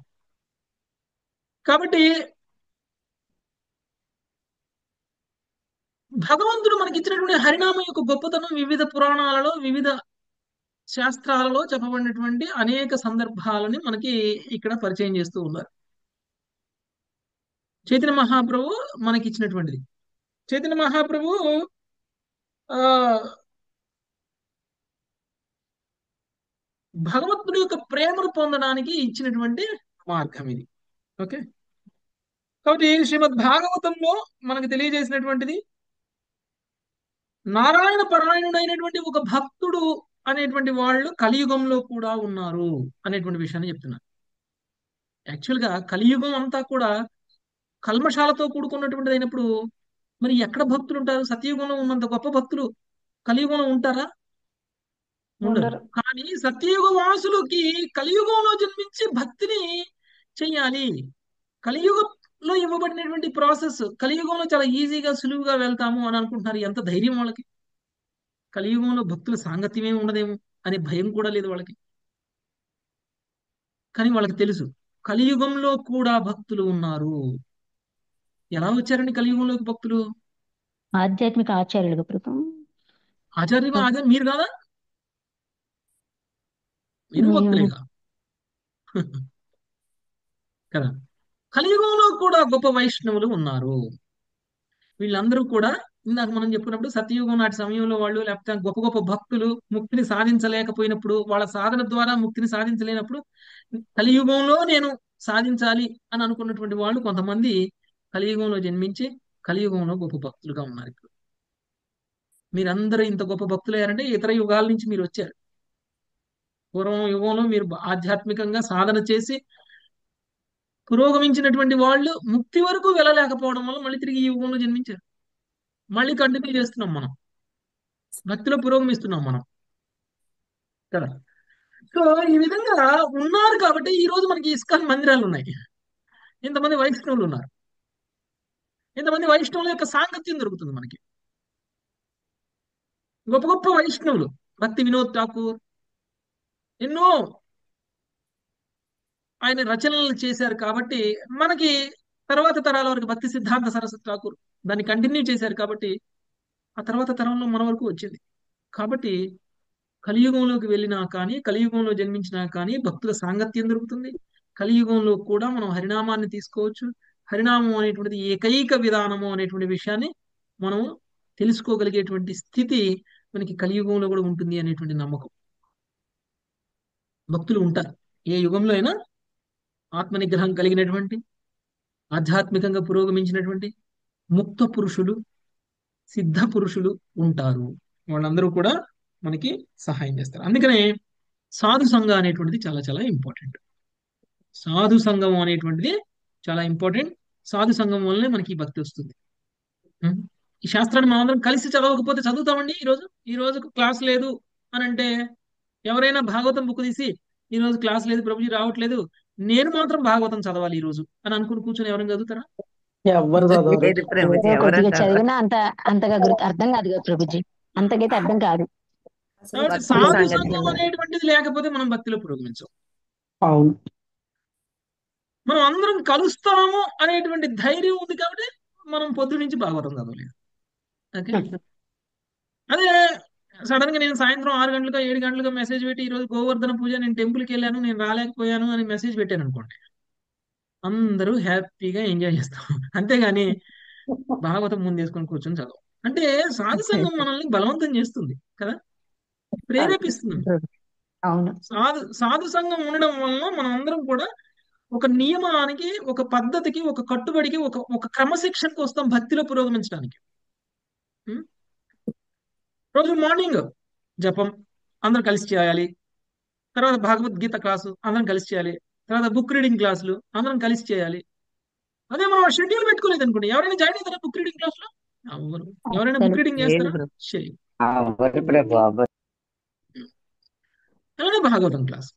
కాబట్టి భగవంతుడు మనకి ఇచ్చినటువంటి హరినామం యొక్క గొప్పతనం వివిధ పురాణాలలో, వివిధ శాస్త్రాలలో చెప్పబడినటువంటి అనేక సందర్భాలని మనకి ఇక్కడ పరిచయం చేస్తూ ఉన్నారు. చైతన్య మహాప్రభు మనకి ఇచ్చినటువంటిది. చైతన్య మహాప్రభు ఆ భగవంతుడి యొక్క ప్రేమను పొందడానికి ఇచ్చినటువంటి మార్గం ఇది. ఓకే. కాబట్టి శ్రీమద్ భాగవతంలో మనకు తెలియజేసినటువంటిది నారాయణ పరాయణుడైనటువంటి ఒక భక్తుడు అనేటువంటి వాళ్ళు కలియుగంలో కూడా ఉన్నారు అనేటువంటి విషయాన్ని చెప్తున్నారు. యాక్చువల్ గా కలియుగం అంతా కూడా కల్మషాలతో కూడుకున్నటువంటిది అయినప్పుడు మరి ఎక్కడ భక్తులు ఉంటారు? సత్యయుగంలో ఉన్నంత గొప్ప భక్తులు కలియుగంలో ఉంటారా? ఉండరు. ఉండరు. కానీ సత్యయుగ వాసులకి కలియుగంలో జన్మించి భక్తిని చెయ్యాలి. కలియుగంలో ఇవ్వబడినటువంటి ప్రాసెస్ కలియుగంలో చాలా ఈజీగా సులువుగా వెళ్తాము అని అనుకుంటున్నారు. ఎంత ధైర్యం వాళ్ళకి! కలియుగంలో భక్తుల సాంగత్యమే ఉండదేమో అనే భయం కూడా లేదు వాళ్ళకి. కానీ వాళ్ళకి తెలుసు కలియుగంలో కూడా భక్తులు ఉన్నారు. ఎలా వచ్చారండి కలియుగంలోకి భక్తులు? ఆధ్యాత్మిక ఆచార్యులుగా ప్రభు. ఆచార్యులు ఆచార్య మీరు కాదా? మీరు మేము భక్తులేగా కదా. కలియుగంలో కూడా గొప్ప వైష్ణవులు ఉన్నారు. వీళ్ళందరూ కూడా ఇందాక మనం చెప్పుకున్నప్పుడు సత్యయుగం నాటి సమయంలో వాళ్ళు, లేకపోతే గొప్ప గొప్ప భక్తులు ముక్తిని సాధించలేకపోయినప్పుడు, వాళ్ళ సాధన ద్వారా ముక్తిని సాధించలేనప్పుడు కలియుగంలో నేను సాధించాలి అని అనుకున్నటువంటి వాళ్ళు కొంతమంది కలియుగంలో జన్మించి కలియుగంలో గొప్ప భక్తులుగా ఉన్నారు. ఇప్పుడు మీరందరూ ఇంత గొప్ప భక్తులయ్యారంటే ఇతర యుగాల నుంచి మీరు వచ్చారు. పూర్వం యుగంలో మీరు ఆధ్యాత్మికంగా సాధన చేసి పురోగమించినటువంటి వాళ్ళు ముక్తి వరకు వెళ్ళలేకపోవడం వల్ల మళ్ళీ తిరిగి ఈ యుగంలో జన్మించారు. మళ్ళీ కంటిన్యూ చేస్తున్నాం మనం, భక్తిలో పురోగమిస్తున్నాం మనం కదా. సో ఈ విధంగా ఉన్నారు కాబట్టి ఈ రోజు మనకి ఇస్కాన్ మందిరాలు ఉన్నాయి. ఇంతమంది వైష్ణవులు ఉన్నారు. ఇంతమంది వైష్ణవుల యొక్క సాంగత్యం దొరుకుతుంది మనకి. గొప్ప గొప్ప వైష్ణవులు భక్తి వినోద్ ఠాకూర్ ఎన్నో ఆయన రచనలు చేశారు కాబట్టి మనకి తర్వాత తరాల వరకు భక్తి సిద్ధాంత సరస్వతి ఠాకూర్ దాన్ని కంటిన్యూ చేశారు కాబట్టి ఆ తర్వాత తరంలో మన వరకు వచ్చింది. కాబట్టి కలియుగంలోకి వెళ్ళినా కానీ, కలియుగంలో జన్మించినా కానీ భక్తుల సాంగత్యం దొరుకుతుంది. కలియుగంలో కూడా మనం హరినామాన్ని తీసుకోవచ్చు. హరినామం అనేటువంటిది ఏకైక విధానము అనేటువంటి విషయాన్ని మనం తెలుసుకోగలిగేటువంటి స్థితి మనకి కలియుగంలో కూడా ఉంటుంది అనేటువంటి నమ్మకం. భక్తులు ఉంటారు. ఏ యుగంలో అయినా ఆత్మనిగ్రహం కలిగినటువంటి, ఆధ్యాత్మికంగా పురోగమించినటువంటి ముక్త పురుషులు, సిద్ధ పురుషులు ఉంటారు. వాళ్ళందరూ కూడా మనకి సహాయం చేస్తారు. అందుకనే సాధు సంఘం అనేటువంటిది చాలా చాలా ఇంపార్టెంట్. సాధు సంఘం అనేటువంటిది చాలా ఇంపార్టెంట్. సాధు సంఘం వల్లనే మనకి ఈ భక్తి వస్తుంది. ఉం? ఈ శాస్త్రాన్ని మనం అందరం కలిసి చదవకపోతే చదువుతామండి. ఈ రోజు క్లాస్ లేదు అని అంటే ఎవరైనా భాగవతం బుక్ తీసి ఈ రోజు క్లాస్ లేదు ప్రభుజీ రావట్లేదు, నేను మాత్రం భాగవతం చదవాలి ఈ రోజు అని అనుకుని కూర్చొని ఎవరైనా చదువుతారా? ఎవ్వరు చదవరు. లేదు ప్రభుజీ, ఏదో ఎవరు కొద్దిగా చదవరు. చదివినా అంతగా అర్థం కాదు కదా ప్రభుజీ. అంతకైతే అర్థం కాదు. అసలు కాబట్టి భక్తుల సాధు సాంగత్యం సంఘం లేదు. అనేటువంటిది లేకపోతే మనం భక్తిలో పురోగమించం. అవును. మనం అందరం కలుస్తాము అనేటువంటి ధైర్యం ఉంది కాబట్టి మనం పొద్దు నుంచి భాగవతం చదవలేదు. ఓకే. అదే సడన్ గా నేను సాయంత్రం 6 గంటలకు 7 గంటలకు మెసేజ్ పెట్టి ఈ రోజు గోవర్ధన పూజ నేను టెంపుల్కి వెళ్ళాను నేను రాలేకపోయాను అని మెసేజ్ పెట్టాను అనుకోండి, అందరూ హ్యాపీగా ఎంజాయ్ చేస్తాం. అంతేగాని భాగవతం ముందు వేసుకొని కూర్చొని చదవం. అంటే సాధు సంఘం మనల్ని బలవంతం చేస్తుంది కదా, ప్రేరేపిస్తుంది. అవును. సాధు సంఘం ఉండడం వలన మనం అందరం కూడా ఒక నియమానికి, ఒక పద్ధతికి, ఒక కట్టుబడికి, ఒక క్రమశిక్షణకు వస్తాం భక్తిలో పురోగమించడానికి. ఉం? రోజు మార్నింగ్ జపం అందరం కలిసి చేయాలి. తర్వాత భగవద్గీత క్లాసు అందరం కలిసి చేయాలి. తర్వాత బుక్ రీడింగ్ క్లాసులు అందరం కలిసి చేయాలి. అదే మనం షెడ్యూల్ పెట్టుకోలేదు అనుకోండి, ఎవరైనా జాయిన్ అవుతారా బుక్ రీడింగ్ క్లాస్ లో? ఎవరు? ఎవరైనా బుక్ రీడింగ్ లేదు చేస్తారా? ప్రభు. చేయి. ఎవరు ప్రభు, ఎవరు? అలానే భాగవతం క్లాస్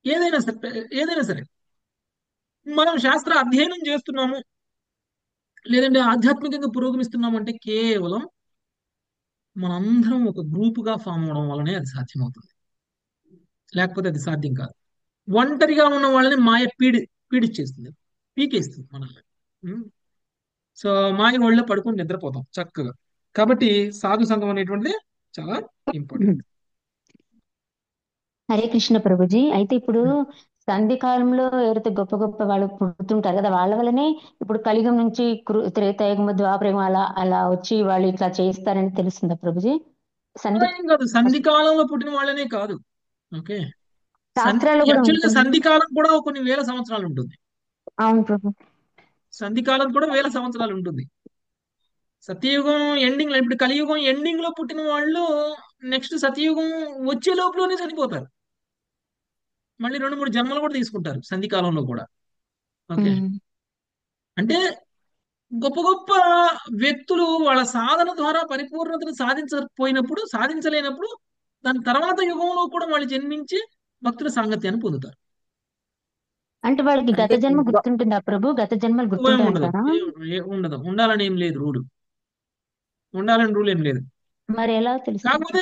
ఏదైనా సరే మనం శాస్త్ర అధ్యయనం చేస్తున్నాము లేదంటే ఆధ్యాత్మికంగా పురోగమిస్తున్నాము అంటే కేవలం మనందరం ఒక గ్రూప్ గా ఫామ్ అవడం వల్లనే అది సాధ్యమవుతుంది. లేకపోతే అది సాధ్యం కాదు. ఒంటరిగా ఉన్న వాళ్ళని మాయ పీడిచ్చేస్తుంది, పీకేస్తుంది మనల్ని. ఉం? సో మాయ ఒళ్ళో పడుకొని నిద్రపోతాం చక్కగా. కాబట్టి సాధు సంఘం అనేటువంటిది చాలా ఇంపార్టెంట్. హరే కృష్ణ ప్రభుజీ. అయితే ఇప్పుడు సంధి కాలంలో ఎవరైతే గొప్ప గొప్ప వాళ్ళు పుడుతుంటారు కదా, వాళ్ళ వల్లనే ఇప్పుడు కలియుగం నుంచి త్రేతాయుగం, ద్వాపరయుగం అలా అలా వచ్చి వాళ్ళు ఇట్లా చేస్తారని తెలుస్తుందా ప్రభుజీ? సంధి అలా ఏం కాదు, సంధి కాలంలో పుట్టిన వాళ్ళనే కాదు. ఓకే, శాస్త్రాల్లో కూడా యాక్చువల్ గా ఉంటుంది. సంధి కాలం కూడా కొన్ని వేల సంవత్సరాలు ఉంటుంది. అవును ప్రభు. సంధి కాలం కూడా వేల సంవత్సరాలు ఉంటుంది. సత్యయుగం ఎండింగ్ లో, ఇప్పుడు కలియుగం ఎండింగ్ లో పుట్టిన వాళ్ళు నెక్స్ట్ సత్యయుగం వచ్చే లోపలనే చనిపోతారు. మళ్ళీ 2-3 జన్మలు కూడా తీసుకుంటారు సంధి కాలంలో కూడా. ఓకే, ఉమ్. అంటే గొప్ప గొప్ప వ్యక్తులు వాళ్ళ సాధన ద్వారా పరిపూర్ణతను సాధించలేనప్పుడు దాని తర్వాత యుగంలో కూడా వాళ్ళు జన్మించి భక్తుల సాంగత్యాన్ని పొందుతారు. అంటే వాళ్ళకి గత అంటే జన్మ గుర్తుంటుందా ప్రభు? గత జన్మలు ఏం గుర్తుంటాయి ఉండదు, అంటారా? ఉండదు. ఉండాలని ఏం లేదు, ఉండాలని రూల్ ఏం లేదు. మరి ఎలా తెలుస్తుంది? కాకపోతే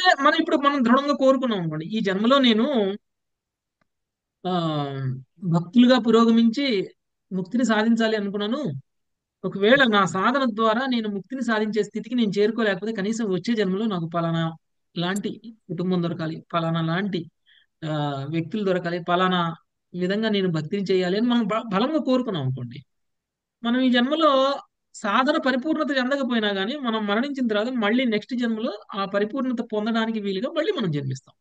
మనం దృఢంగా కోరుకున్నాం అనుకోండి, ఈ జన్మలో నేను ఆ భక్తులుగా పురోగమించి ముక్తిని సాధించాలి అనుకున్నాను. ఒకవేళ నా సాధన ద్వారా నేను ముక్తిని సాధించే స్థితికి నేను చేరుకోలేకపోతే కనీసం వచ్చే జన్మలో నాకు పలానా లాంటి కుటుంబం దొరకాలి, పలానా లాంటి ఆ వ్యక్తులు దొరకాలి, పలానా విధంగా నేను భక్తిని చేయాలి అని మనం బలంగా కోరుకున్నాం అనుకోండి, మనం ఈ జన్మలో సాధన పరిపూర్ణత చెందకపోయినా కానీ మనం మరణించిన తర్వాత మళ్ళీ నెక్స్ట్ జన్మలో ఆ పరిపూర్ణత పొందడానికి వీలుగా మళ్ళీ మనం జన్మిస్తాం.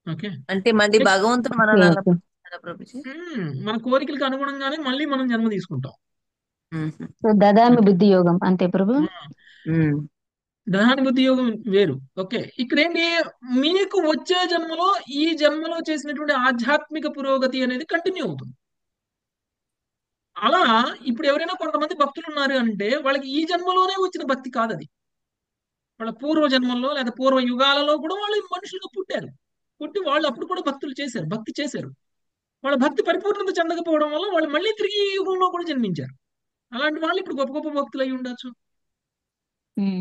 ఓకే, అంటే మళ్ళీ నెక్స్ట్ భగవంతుడు ఓకే, మనల్ని అలా ఓకే. పుట్టిస్తాడా ప్రభుజీ? మన కోరికలకు అనుగుణంగానే మళ్ళీ మనం జన్మ తీసుకుంటాం. ఉమ్, సో దదామి ఓకే, బుద్ధి యోగం అంతే ప్రభు. ఉమ్. దహానుభూతి యోగం వేరు. ఓకే, ఇక్కడ ఏంటి, మీకు వచ్చే జన్మలో ఈ జన్మలో చేసినటువంటి ఆధ్యాత్మిక పురోగతి అనేది కంటిన్యూ అవుతుంది. అలా ఇప్పుడు ఎవరైనా కొంతమంది భక్తులు ఉన్నారు అంటే వాళ్ళకి ఈ జన్మలోనే వచ్చిన భక్తి కాదు అది. వాళ్ళ పూర్వ జన్మల్లో లేదా పూర్వ యుగాలలో కూడా వాళ్ళు మనుషులుగా పుట్టారు. పుట్టి వాళ్ళు అప్పుడు కూడా భక్తి చేశారు. వాళ్ళ భక్తి పరిపూర్ణత చెందకపోవడం వల్ల వాళ్ళు మళ్ళీ తిరిగి ఈ యుగంలో కూడా జన్మించారు. అలాంటి వాళ్ళు ఇప్పుడు గొప్ప గొప్ప భక్తులు అయి ఉండొచ్చు.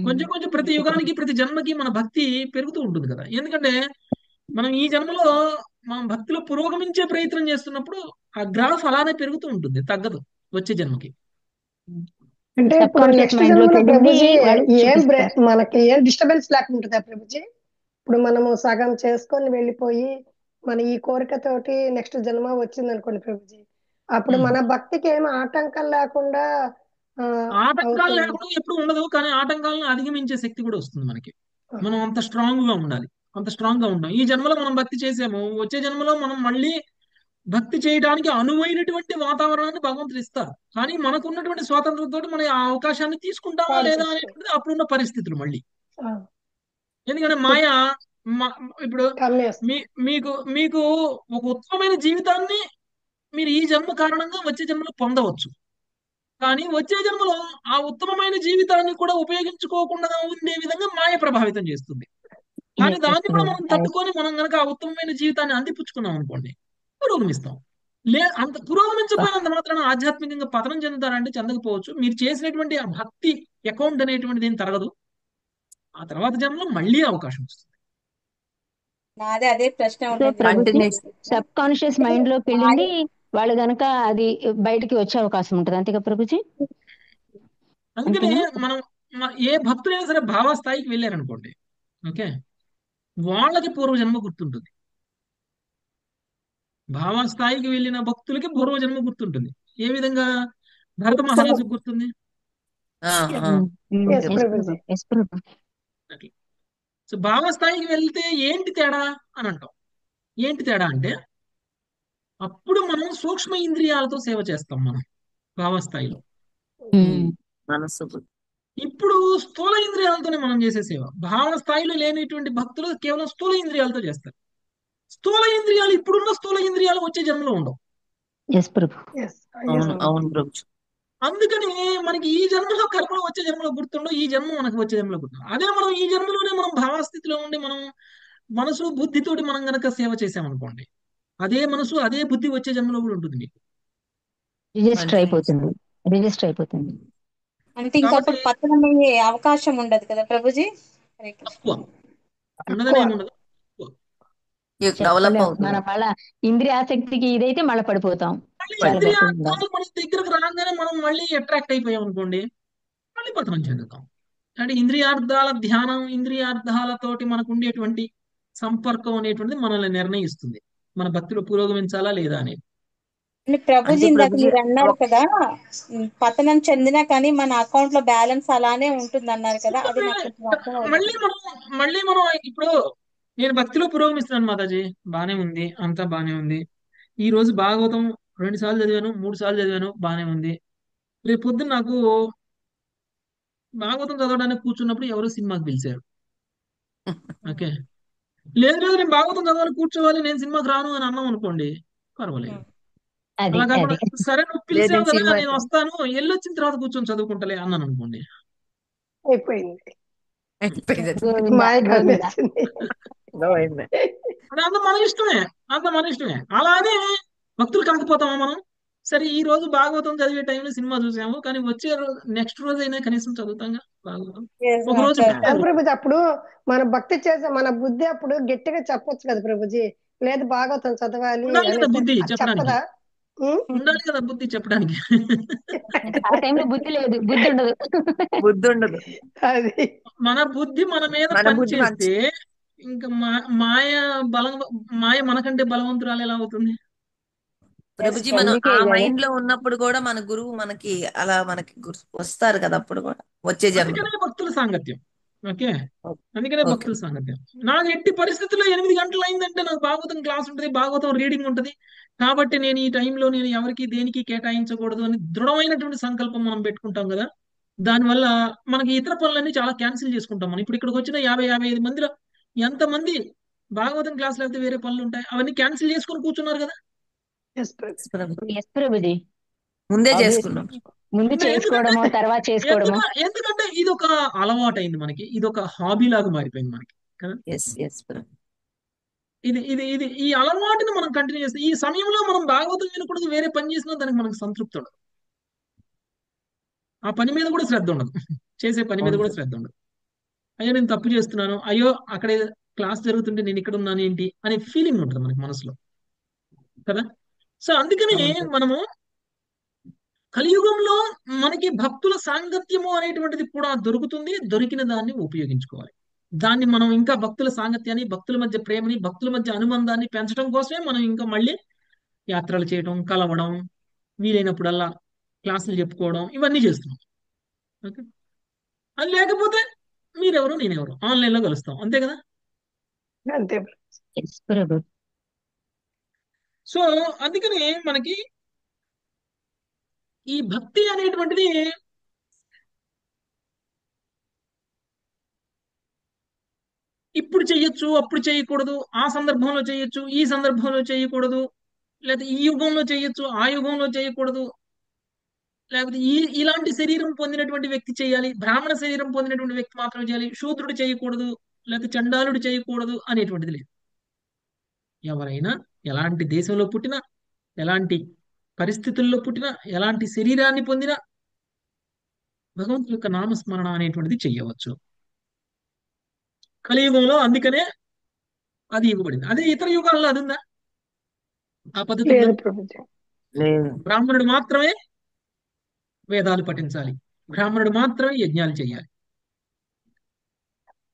కొంచెం కొంచెం ప్రతి ఓకే ప్రభు. యుగానికి ప్రతి జన్మకి మన భక్తి పెరుగుతూ ఉంటుంది కదా. ఎందుకంటే మనం ఈ జన్మలో మనం భక్తిలో పురోగమించే ప్రయత్నం చేస్తున్నప్పుడు ఆ గ్రాఫ్ అలానే పెరుగుతూ ఉంటుంది, తగ్గదు వచ్చే జన్మకి. అంటే సబ్ ఇప్పుడు కాన్షియస్ నెక్స్ట్ మైండ్ జన్మలో లోకి వెళ్ళింది ప్రభుజీ వాళ్ళు చూపిస్తారు. మనకి ఏం డిస్టర్బెన్స్ లేకుంటుందా ప్రభుజీ? ఇప్పుడు మనము సగం చేసుకొని వెళ్ళిపోయి మన ఈ కోరికతోటి నెక్స్ట్ జన్మ వచ్చింది అనుకోండి ప్రభుజీ, అప్పుడు ఉమ్. మన భక్తికి ఏమి ఆటంకం లేకుండా ఆ, ఆటంకాలు అవుతుంది. లేకుండా ఎప్పుడు ఉండదు, కానీ ఆటంకాలను అధిగమించే శక్తి కూడా వస్తుంది మనకి. మనం అంత స్ట్రాంగ్ గా ఉండాలి, అంత స్ట్రాంగ్ గా ఉంటాం. ఈ జన్మలో మనం భక్తి చేసాము, వచ్చే జన్మలో మనం మళ్ళీ భక్తి చేయడానికి అనువైనటువంటి వాతావరణాన్ని భగవంతుడు ఇస్తారు. కానీ మనకున్నటువంటి స్వాతంత్రంతో మనం ఆ అవకాశాన్ని తీసుకుంటామా పాడు లేదా చేసుకో అనేటువంటిది అప్పుడున్న పరిస్థితులు మళ్ళీ. ఆ, ఎందుకంటే మాయ మ- ఇప్పుడు కమ్మేస్తుంది. మీ మీకు మీకు ఒక ఉత్తమమైన జీవితాన్ని మీరు ఈ జన్మ కారణంగా వచ్చే జన్మలో పొందవచ్చు. కానీ వచ్చే జన్మలో ఆ ఉత్తమమైన జీవితాన్ని కూడా ఉపయోగించుకోకుండా ఉండే విధంగా మాయ ప్రభావితం చేస్తుంది. కానీ Yes, దాన్ని కూడా ప్రభు. మనం తట్టుకొని మనం కనుక ఆ ఉత్తమమైన జీవితాన్ని అందిపుచ్చుకున్నాం అనుకోండి, పురోగమిస్తాం. అంత పురోగమించకపోయినంత మాత్రాన ఆధ్యాత్మికంగా పతనం చెందుతారంటే చెందకపోవచ్చు. మీరు చేసినటువంటి ఆ భక్తి అకౌంట్ అనేటువంటిది ఏం తరగదు. ఆ తర్వాత జన్మలో మళ్ళీ అవకాశం వస్తుంది. నాదే అదే ప్రశ్న సో ఉండేది ప్రభుజీ కంటిన్యూస్ సబ్ కాన్షియస్ అంటే మైండ్ లోకి మాయ వెళ్ళింది వాళ్ళు గనక అది బయటికి వచ్చే అవకాశం ఉంటుంది అంతేగా ప్రభుజీ? అందుకని అంతేనా? మనం ఏ భక్తులైనా సరే భావస్థాయికి వెళ్ళారనుకోండి, ఓకే, వాళ్ళకి పూర్వజన్మ గుర్తుంటుంది. భావస్థాయికి వెళ్ళిన భక్తులకి పూర్వజన్మ గుర్తుంటుంది. ఏ విధంగా భరత మహారాజు గుర్తుంది ఆ, ఆ. Yes yes Prabhuji. ప్రభు, ఎస్ ప్రభు. అట్లా. సో భావస్థాయికి వెళ్తే ఏంటి తేడా అని అంటాం. ఏంటి తేడా అంటే అప్పుడు మనం సూక్ష్మ ఇంద్రియాలతో సేవ చేస్తాం మనం భావస్థాయిలో. ఉమ్. మనసు బుద్ధి. ఇప్పుడు స్థూల ఇంద్రియాలతోనే మనం చేసే సేవ. భావస్థాయిలో లేనిటువంటి భక్తులు కేవలం స్థూల ఇంద్రియాలతో చేస్తారు. స్థూల ఇంద్రియాలు ఇప్పుడున్న స్థూల ఇంద్రియాలు వచ్చే జన్మలో ఉండవు. ఎస్ ప్రభు. ఎస్ అవును అవును ప్రభుజీ. అందుకని మనకి ఈ జన్మలో కర్మలు వచ్చే జన్మలో గుర్తుండవు, ఈ జన్మ మనకు వచ్చే జన్మలో గుర్తుండవు. అదే మనం ఈ జన్మలోనే మనం భావస్థితిలో ఉండి మనం మనసు బుద్ధితోటి మనం గనక సేవ చేసామనుకోండి, అదే మనసు అదే బుద్ధి వచ్చే జన్మలో కూడా ఉంటుంది మీకు. రిజిస్టర్ కంటిన్యూస్ అయిపోతుంది, రిజిస్టర్ అయిపోతుంది. అంటే కాబట్టి ఇంకప్పుడు పతనమయ్యే అవకాశం ఉండదు కదా ప్రభుజీ. హరే కృష్ణ. తక్కువ ఉండదని తక్కువ. ఏముండదు, తక్కువ. డెవలప్ చెప్పలేం అవుతుంది. మనం మళ్ళా ఇంద్రియాసక్తికి ఇదైతే మళ్ళీ పడిపోతాం. మళ్ళీ చాలా పడిపోతుందా? ఇంద్రియార్థాలు మన దగ్గరకు రాగానే మనం మళ్ళీ అట్రాక్ట్ అయిపోయాం అనుకోండి, మళ్ళీ పతనం చెందుతాం. అంటే ఇంద్రియార్థాల ధ్యానం, ఇంద్రియార్థాలతోటి మనకు ఉండేటువంటి సంపర్కం అనేటువంటిది మనల్ని నిర్ణయిస్తుంది మన భక్తిలో పురోగమించాలా లేదా అనేది. అంటే ప్రభుజీ అంటే ఇందాక ప్రభుజీ మీరు అన్నారు ఒక- కదా, పతనం చెందినా కానీ మన అకౌంట్ లో బ్యాలెన్స్ అలానే ఉంటుంది అన్నారు కదా, అది నాకు కొంచెం అర్థం మళ్ళీ అవ్వలేదు. మనం ఇప్పుడు నేను భక్తిలో పురోగమిస్తున్నాను మాతాజీ, బానే ఉంది, అంతా బానే ఉంది. ఈ రోజు భాగవతం 2 సార్లు చదివాను, 3 సార్లు చదివాను, బానే ఉంది. రేపు పొద్దున్న నాకు భాగవతం చదవడానికి కూర్చున్నప్పుడు ఎవరో సినిమాకి పిలిచారు. ఓకే, లేదు లేదు నేను భాగవతం చదవాలి, కూర్చోవాలి, నేను సినిమాకి రాను అని అన్నాం అనుకోండి, పర్వాలేదు. అది అలా కాకుండా అది సరే నువ్వు లేదు పిలిచావు నేను కదా సినిమా నేను వస్తాను, ఎల్లొచ్చిన తర్వాత కూర్చొని చదువుకుంటలే అన్నాను అనుకోండి. అయిపోయింది. గోవింద మాయ గోవింద. కలిసింది. అంటే అంత మన ఇష్టమే, అంత మన ఇష్టమే. అలానే భక్తులు కాకపోతామా మనం? సరే ఈ రోజు భాగవతం చదివే టైంలో సినిమా చూసాము, కానీ వచ్చే రోజు నెక్స్ట్ రోజు అయినా కనీసం చదువుతాంగా భాగవతం. Yes, ఒక రోజు correct. కాదు పెట్టారు. ప్రభుజీ, అప్పుడు మన భక్తి చేసే మన బుద్ధి అప్పుడు గట్టిగా చెప్పొచ్చు కదా ప్రభుజీ, లేదు భాగవతం చదవాలి ఉండాలి కదా అనేసి బుద్ధి అది చెప్పడానికి, చెప్పదా? ఉం? ఉండాలి కదా బుద్ధి చెప్పడానికి. ఆ టైంలో బుద్ధి లేదు, బుద్ధి ఉండదు. బుద్ధి ఉండదు. అది మన బుద్ధి మన మీద మన పని బుద్ధి చేస్తే ఇంకా మాయ బలం, మాయ మనకంటే బలవంతురాలు ఎలా అవుతుంది? ప్రభుజీ Yes, మనం అందుకే ఆ కదా మైండ్ లో ఉన్నప్పుడు కూడా మన గురువు మనకి అలా మనకి వస్తారు కదా అప్పుడు కూడా వచ్చే జన్మలో. అందుకనే భక్తుల సాంగత్యం. Okay, okay. అందుకనే ఓకే. భక్తుల సాంగత్యం. నాకు ఎట్టి పరిస్థితుల్లో 8 గంటలు అయిందంటే నాకు భాగవతం క్లాస్ ఉంటుంది, భాగవతం రీడింగ్ ఉంటుంది. కాబట్టి నేను ఈ టైంలో నేను ఎవరికి దేనికి కేటాయించకూడదు అని దృఢమైనటువంటి సంకల్పం మనం పెట్టుకుంటాం కదా. దానివల్ల మనకి ఇతర పనులన్నీ చాలా క్యాన్సిల్ చేసుకుంటాం. మనం ఇప్పుడు ఇక్కడికి వచ్చిన 50-55 మందిలో ఎంతమంది భాగవతం క్లాస్ లేకపోతే వేరే పనులు ఉంటాయి, అవన్నీ క్యాన్సిల్ చేసుకొని కూర్చున్నారు కదా. ఎస్ ప్రభు. ప్రభు. ఎస్ ప్రభుజీ. ముందే ఆబ్వియస్ చేసుకున్నాం. ముందు ఎందుకంటే చేసుకోవడము తర్వాత చేసుకోవడము. ఎందుకంటే ఇది ఒక అలవాటు అయింది మనకి, ఇది ఒక హాబీ లాగా మారిపోయింది మనకి కదా. ఎస్ ఎస్ ప్రభు. ఇది ఈ అలవాటుని మనం కంటిన్యూ చేస్తే ఈ సమయంలో మనం భాగవతం వినకూడదు, వేరే పని చేసినా దానికి మనకు సంతృప్తి ఉండదు, ఆ పని మీద కూడా శ్రద్ధ ఉండదు, చేసే పని మీద అవును కూడా ప్రభు. శ్రద్ధ ఉండదు. అయ్యో నేను తప్పు చేస్తున్నాను, అయ్యో అక్కడే క్లాస్ జరుగుతుంటే నేను ఇక్కడ ఉన్నాను ఏంటి అనే ఫీలింగ్ ఉంటుంది మనకి మనసులో కదా. సో అందుకని అవును ప్రభు. మనము కలియుగంలో మనకి భక్తుల సాంగత్యము అనేటువంటిది కూడా దొరుకుతుంది, దొరికిన దాన్ని ఉపయోగించుకోవాలి. దాన్ని మనం ఇంకా భక్తుల సాంగత్యాన్ని, భక్తుల మధ్య ప్రేమని, భక్తుల మధ్య అనుబంధాన్ని పెంచడం కోసమే మనం ఇంకా మళ్ళీ యాత్రలు చేయడం, కలవడం, వీలైనప్పుడల్లా క్లాసులు చెప్పుకోవడం, ఇవన్నీ చేస్తున్నాం. ఓకే, అది లేకపోతే మీరెవరు నేనెవరు ఆన్లైన్లో కలుస్తాం, అంతే కదా. అంతే ప్రభు. ఎస్ ప్రభు. సో అందుకని మనకి ఈ భక్తి అనేటువంటిది ఇప్పుడు చెయ్యొచ్చు, అప్పుడు చేయకూడదు, ఆ సందర్భంలో చేయొచ్చు, ఈ సందర్భంలో చేయకూడదు, లేకపోతే ఈ యుగంలో చేయొచ్చు, ఆ యుగంలో చేయకూడదు, లేకపోతే ఇలాంటి శరీరం పొందినటువంటి వ్యక్తి చేయాలి, బ్రాహ్మణ శరీరం పొందినటువంటి వ్యక్తి మాత్రమే చేయాలి, శూద్రుడు చేయకూడదు, లేకపోతే చండాలుడు చేయకూడదు అనేటువంటిది లేదు. ఎవరైనా ఎలాంటి దేశంలో పుట్టినా, ఎలాంటి పరిస్థితుల్లో పుట్టినా, ఎలాంటి శరీరాన్ని పొందినా భగవంతుడి యొక్క నామస్మరణ అనేటువంటిది చెయ్యవచ్చు. కలియుగంలో అందుకనే అది ఇవ్వబడింది. అదే ఇతర యుగాల్లో అది ఉందా? ఆ పద్ధతి ఉందా? లేదు ప్రభుజీ. లేదు. బ్రాహ్మణుడు మాత్రమే వేదాలు పఠించాలి, బ్రాహ్మణుడు మాత్రమే యజ్ఞాలు చేయాలి.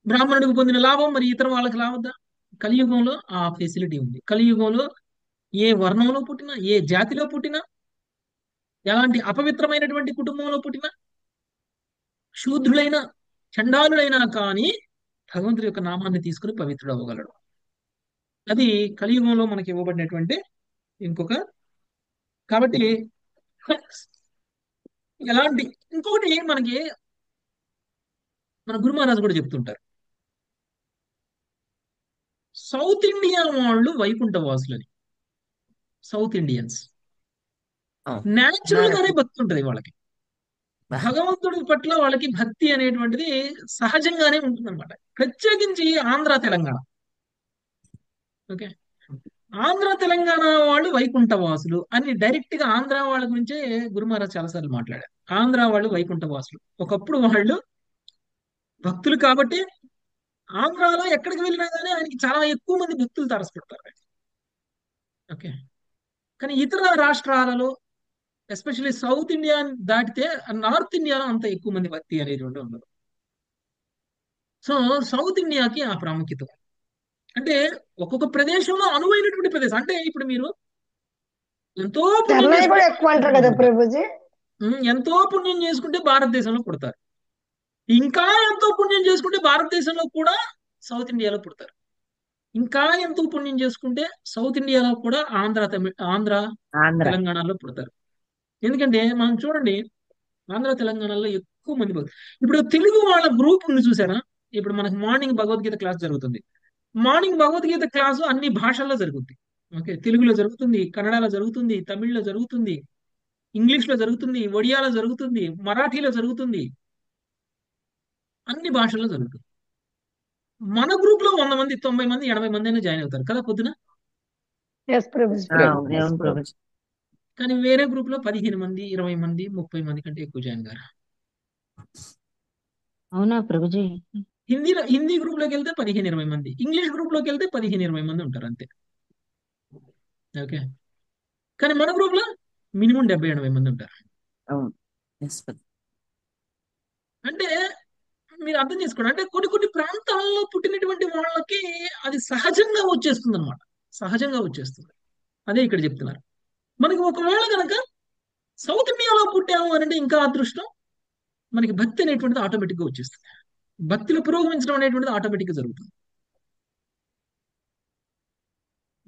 బ్రాహ్మణుడికి పొందిన లాభం మరి ఇతర వాళ్ళకి రావద్దా? కలియుగంలో ఆ ఫెసిలిటీ ఉంది. కలియుగంలో ఏ వర్ణంలో పుట్టినా, ఏ జాతిలో పుట్టినా, ఎలాంటి అపవిత్రమైనటువంటి కుటుంబంలో పుట్టినా, శూద్రులైన చండాలుడైనా కానీ భగవంతుడి యొక్క నామాన్ని తీసుకుని పవిత్రుడు అవ్వగలడు. అది కలియుగంలో మనకి ఇవ్వబడినటువంటి ఇంకొక. కాబట్టి ఎలాంటి ఇంకొకటి మనకి మన గురు మహారాజు కూడా చెప్తుంటారు, సౌత్ ఇండియా వాళ్ళు వైకుంఠ వాసులని. సౌత్ ఇండియన్స్ అవును. న్యాచురల్ గానే ఉన్నారు. భక్తి ఉంటుంది వాళ్ళకి, భగవంతుడి పట్ల వాళ్ళకి భక్తి అనేటువంటిది సహజంగానే ఉంటుందన్నమాట. ప్రత్యేకించి ఆంధ్ర తెలంగాణ. ఓకే, ఆంధ్ర తెలంగాణ వాళ్ళు వైకుంఠ వాసులు అని డైరెక్ట్ గా ఆంధ్ర వాళ్ళ గురించే గురు మహారాజ్ చాలాసార్లు మాట్లాడారు. ఆంధ్ర వాళ్ళు వైకుంఠ వాసులు. ఒకప్పుడు వాళ్ళు భక్తులు కాబట్టి ఆంధ్రాలో ఎక్కడికి వెళ్ళినా కానీ ఆయనకి చాలా ఎక్కువ మంది భక్తులు తారసపడతారు. ఓకే. కానీ ఇతర రాష్ట్రాలలో ఎస్పెషల్లీ సౌత్ ఇండియా దాటితే నార్త్ ఇండియాలో అంత ఎక్కువ మంది భక్తి అనేటువంటి ఉండదు. సో సౌత్ ఇండియాకి ఆ ప్రాముఖ్యత ఉంది. అంటే ఒక్కొక్క ప్రదేశంలో అనువైనటువంటి ప్రదేశం. అంటే ఇప్పుడు మీరు ఎంతో పుణ్యం చెన్నై కూడా చేసుకుంటే ఎక్కువ అంటారు భారతదేశంలో కదా పుడతారు. ప్రభుజీ. ఎంతో పుణ్యం చేసుకుంటే భారతదేశంలో పుడతారు. ఇంకా ఎంతో పుణ్యం చేసుకుంటే భారతదేశంలో కూడా సౌత్ ఇండియాలో పుడతారు. ఇంకా ఎంతో పుణ్యం చేసుకుంటే సౌత్ ఇండియాలో కూడా ఆంధ్ర ఆంధ్ర తెలంగాణలో పుడతారు. ఎందుకంటే మనం చూడండి, ఆంధ్ర తెలంగాణలో ఎక్కువ మంది ఇప్పుడు తెలుగు వాళ్ళ గ్రూప్ ఉంది చూసారా. ఇప్పుడు మనకు మార్నింగ్ భగవద్గీత క్లాస్ జరుగుతుంది. మార్నింగ్ భగవద్గీత క్లాసు అన్ని భాషల్లో జరుగుతుంది. ఓకే, తెలుగులో జరుగుతుంది, కన్నడలో జరుగుతుంది, తమిళ్లో జరుగుతుంది, ఇంగ్లీష్ లో జరుగుతుంది, ఒడియాలో జరుగుతుంది, మరాఠీలో జరుగుతుంది, అన్ని భాషల్లో జరుగుతుంది. మన గ్రూప్ లో 100 మంది, 90 మంది, 80 మంది అయినా జాయిన్ అవుతారు కదా పొద్దున. ఎస్ ప్రభుజీ. అవును ప్రభుజీ. కానీ వేరే గ్రూప్ లో 15 మంది, 20 మంది, 30 మంది కంటే ఎక్కువ జాయిన్ కారు. అవునా ప్రభుజీ? హిందీ గ్రూప్ లోకి వెళ్తే 15-20 మంది, ఇంగ్లీష్ గ్రూప్ లోకి వెళ్తే 15-20 మంది ఉంటారు అంతే. ఓకే. కానీ మన గ్రూప్ లో మినిమం 70-80 మంది ఉంటారు. అవును. ఎస్ ప్రభుజీ. అంటే మీరు అర్థం చేసుకోండి, అంటే కొన్ని కొన్ని ప్రాంతాల్లో పుట్టినటువంటి వాళ్ళకి అది సహజంగా వచ్చేస్తుంది అనమాట. సహజంగా వచ్చేస్తుంది. అదే ఇక్కడ చెప్తున్నారు. మనకి ఒకవేళ కనుక సౌత్ ఇండియాలో పుట్టాము అని అంటే ఇంకా అదృష్టం. మనకి భక్తి అనేటువంటిది ఆటోమేటిక్ గా వచ్చేస్తుంది. భక్తిలో పురోగమించడం అనేటువంటిది ఆటోమేటిక్ గా జరుగుతుంది.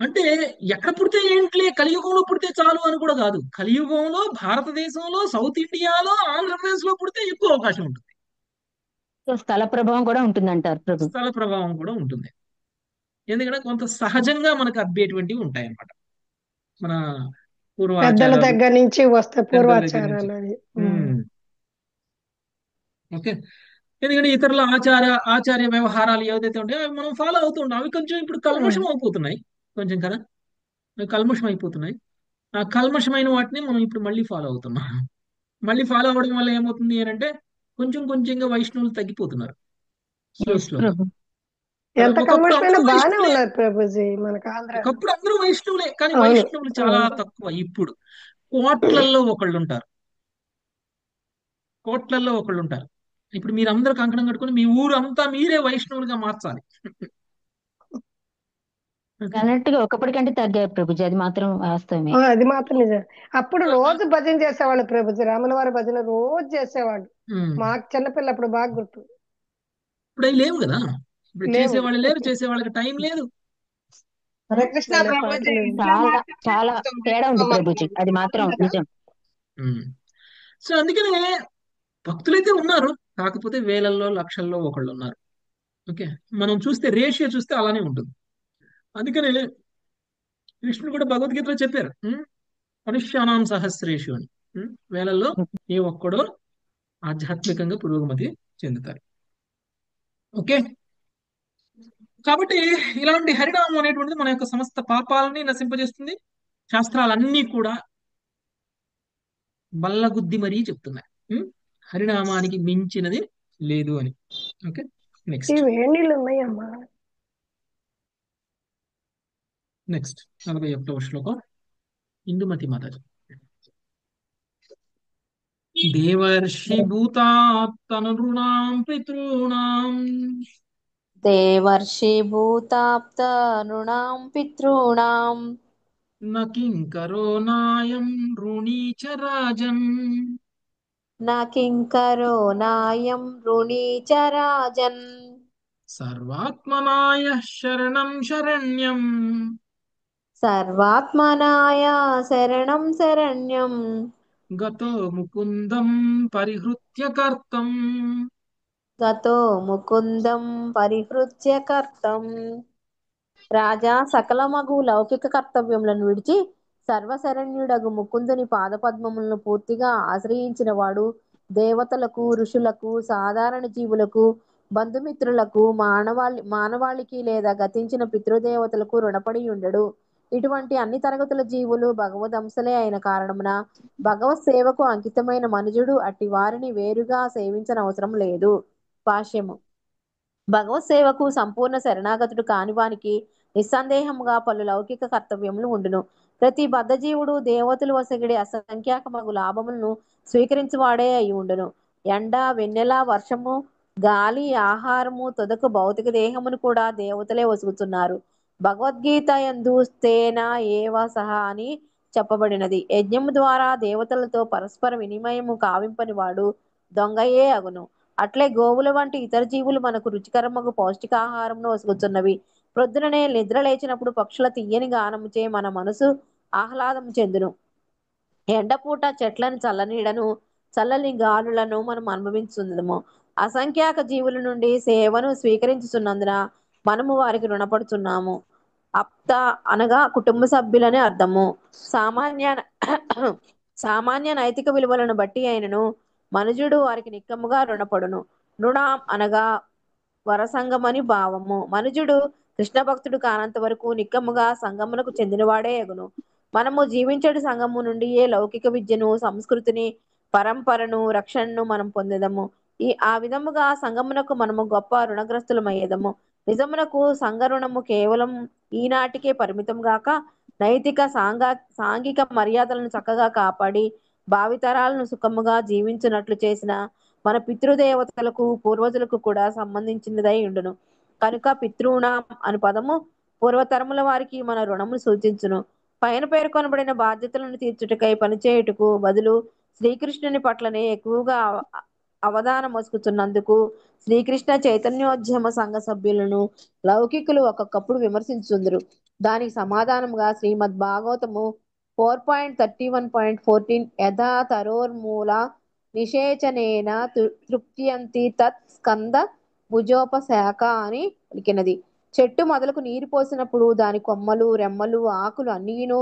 అంటే ఎక్కడ పుడితే ఏంట్లే, కలియుగంలో పుడితే చాలు అని కూడా కాదు. కలియుగంలో భారతదేశంలో సౌత్ ఇండియాలో ఆంధ్రప్రదేశ్ లో పుడితే ఎక్కువ అవకాశం ఉంటుంది. సో స్థల ప్రభావం కూడా ఉంటుందంటారు ప్రభు. స్థల ప్రభావం కూడా ఉంటుంది. ఎందుకంటే కొంత సహజంగా మనకు అబ్బేటువంటివి ఉంటాయి అన్నమాట. మన పెద్దల పూర్వాచారాలు, దగ్గర నుంచి వస్తే పెద్దల దగ్గర నుంచి. పూర్వాచారాలు అది. ఓకే. ఎందుకంటే ఇతరుల ఆచార్య వ్యవహారాలు ఏవైతే ఉంటాయో అవి మనం ఫాలో అవుతుంటాం. అవి కొంచెం ఇప్పుడు కల్మషం అయిపోతున్నాయి కొంచెం కదా. అవి కల్మషం అయిపోతున్నాయి. ఆ కల్మషమైన వాటిని మనం ఇప్పుడు మళ్ళీ ఫాలో అవుతున్నాం. మళ్ళీ ఫాలో అవ్వడం వల్ల ఏమవుతుంది అని అంటే కొంచెం కొంచెంగా వైష్ణవులు తగ్గిపోతున్నారు స్లో ఎస్ స్లోగా. ప్రభు. ఎంత ఒకప్పుడు కల్మషమైనా అందరూ బాగానే వైష్ణవులే. ఉన్నారు ప్రభుజీ మనకు ఆంధ్ర. ఒకప్పుడు అందరూ వైష్ణవులే, కానీ అవును. వైష్ణవులు చాలా అవును. తక్కువ. ఇప్పుడు కోట్లల్లో ఒకళ్ళు ఉంటారు. కోట్లల్లో ఒకళ్ళు ఉంటారు. ఇప్పుడు మీరు అందరూ కంకణం కట్టుకొని మీ ఊరు అంతా మీరే వైష్ణవులుగా మార్చాలి. ఓకే. అన్నట్టుగా ఒకప్పటికంటే తగ్గాయి ప్రభుజీ, అది మాత్రం వాస్తవమే. అది మాత్రం నిజం. అప్పుడు రోజు భజన చేసేవాళ్ళు ప్రభుజీ. రాముల వారి భజన రోజు చేసేవాళ్ళు. ఉమ్. మాకు చిన్నపిల్ల అప్పుడు బాగా గుర్తు. ఇప్పుడు అవి లేవు కదా. ఇప్పుడు లేవు. చేసేవాళ్ళు లేరు, చేసేవాళ్ళకి టైం లేదు. హరే కృష్ణ భలే ప్రభుజీ. పాటలు. ఇంట్లో చాలా మాట్లాడితే చాలా కొంచెం తేడా ఉంది గట్టిగా ప్రభుజీ, అది మాత్రం మాట్లాడాలి కదా. నిజం. ఉమ్. సో అందుకనే భక్తులైతే ఉన్నారు, కాకపోతే వేలల్లో లక్షల్లో ఒకళ్ళు ఉన్నారు. ఓకే. మనం చూస్తే రేషియో చూస్తే అలానే ఉంటుంది. అందుకనే కృష్ణుడు కూడా భగవద్గీతలో చెప్పారు, మనుష్యానాం సహస్రేషు అని. వేలల్లో ఏ ఒక్కడో ఆధ్యాత్మికంగా పురోగమతి చెందుతారు. ఓకే. కాబట్టి ఇలాంటి హరినామం అనేటువంటిది మన యొక్క సమస్త పాపాలని నశింపజేస్తుంది. శాస్త్రాలన్నీ కూడా బల్లగుద్ది మరీ చెప్తున్నాయి, హరినామానికి మించినది లేదు అని. ఓకే. నెక్స్ట్ ఈ వేడి నీళ్ళు ఉన్నాయమ్మా. నెక్స్ట్ 41వ శ్లోకం ఇందుమతి మాతాజీ. దేవర్షి భూతాప్తనృణాం పితॄణాం దేవర్షి భూతాప్త నృణాం పితॄణాం న కింకరో నాయం ఋణీ చ రాజన్ న కింకరో నాయం ఋణీ చ రాజన్ సర్వాత్మనాయ శరణం శరణ్యం సర్వాత్మనాయ శరణం శరణ్యం గతో ముకుందం పరిహృత్య కర్తం. గతో ముకుందం పరిహృత్య కర్తం. రాజా సకలమగు లౌకిక కర్తవ్యములను విడిచి సర్వశరణ్యుడగు ముకుందుని పాదపద్మములను పూర్తిగా ఆశ్రయించిన వాడు దేవతలకు, ఋషులకు, సాధారణ జీవులకు, బంధుమిత్రులకు, మానవాళికి లేదా గతించిన పితృదేవతలకు రుణపడి ఉండడు. ఇటువంటి అన్ని తరగతుల జీవులు భగవదంశలే అయిన కారణమున భగవత్ సేవకు అంకితమైన మనుజుడు అట్టి వారిని వేరుగా సేవించనవసరం లేదు. భాష్యము. భగవత్ సేవకు సంపూర్ణ శరణాగతుడు కానివానికి నిస్సందేహముగా పలు లౌకిక కర్తవ్యములు ఉండును. ప్రతి బద్ధజీవుడు దేవతలు వసగిడి అసంఖ్యాకమగు లాభములను స్వీకరించువాడే అయి ఉండును. ఎండ, వెన్నెల, వర్షము, గాలి, ఆహారము, తుదకు భౌతిక దేహమును కూడా దేవతలే వసుగుతున్నారు. భగవద్గీత యందు తేన ఏవ సహ అని చెప్పబడినది. యజ్ఞము ద్వారా దేవతలతో పరస్పర వినిమయము కావింపని వాడు దొంగయే అగును. అట్లే గోవుల వంటి ఇతర జీవులు మనకు రుచికరమగు పౌష్టికాహారమును వసుగుతున్నవి. ప్రొద్దుననే నిద్ర లేచినప్పుడు పక్షుల తీయని గానముచే మన మనసు ఆహ్లాదము చెందును. ఎండపూట చెట్లను చల్లనీడను, చల్లని గాలులను మనం అనుభవించుందము. అసంఖ్యాక జీవుల నుండి సేవను స్వీకరించుతున్నందున మనము వారికి రుణపడుతున్నాము. అప్త అనగా కుటుంబ సభ్యులని అర్థము. సామాన్య నైతిక విలువలను బట్టి అయినను మనుజుడు వారికి నిక్కముగా రుణపడును. రుణం అనగా వరసంగమని భావము. మనుజుడు కృష్ణ భక్తుడు కానంత వరకు నిక్కముగా సంగమునకు చెందినవాడే ఎగును. మనము జీవించడు సంఘము నుండి ఏ లౌకిక విద్యను, సంస్కృతిని, పరంపరను, రక్షణను మనం పొందేదము. ఆ విధముగా సంఘమునకు మనము గొప్ప రుణగ్రస్తులమయ్యేదము. నిజమునకు సంఘ రుణము కేవలం ఈనాటికే పరిమితం గాక నైతిక సాంఘిక మర్యాదలను చక్కగా కాపాడి భావితరాలను సుఖముగా జీవించున్నట్లు చేసిన మన పితృదేవతలకు పూర్వజులకు కూడా సంబంధించినదై ఉండును. కనుక పితృణం అను పదము పూర్వతరముల వారికి మన రుణమును సూచించును. పైన పేర్కొనబడిన బాధ్యతలను తీర్చుటకై పనిచేయుటకు బదులు శ్రీకృష్ణుని పట్లనే ఎక్కువగా అవధానం మోసుకుతున్నందుకు శ్రీకృష్ణ చైతన్యోద్యమ సంఘ సభ్యులను లౌకికులు ఒక్కొక్కప్పుడు విమర్శించుందరు. దానికి సమాధానముగా శ్రీమద్ భాగవతము 4.31.14 యథా తరోర్మూల నిషేచనేన తృప్తియంతి తత్ స్కంద భుజోపశాఖ అని పలికినది. చెట్టు మొదలకు నీరు పోసినప్పుడు దాని కొమ్మలు, రెమ్మలు, ఆకులు అన్నీను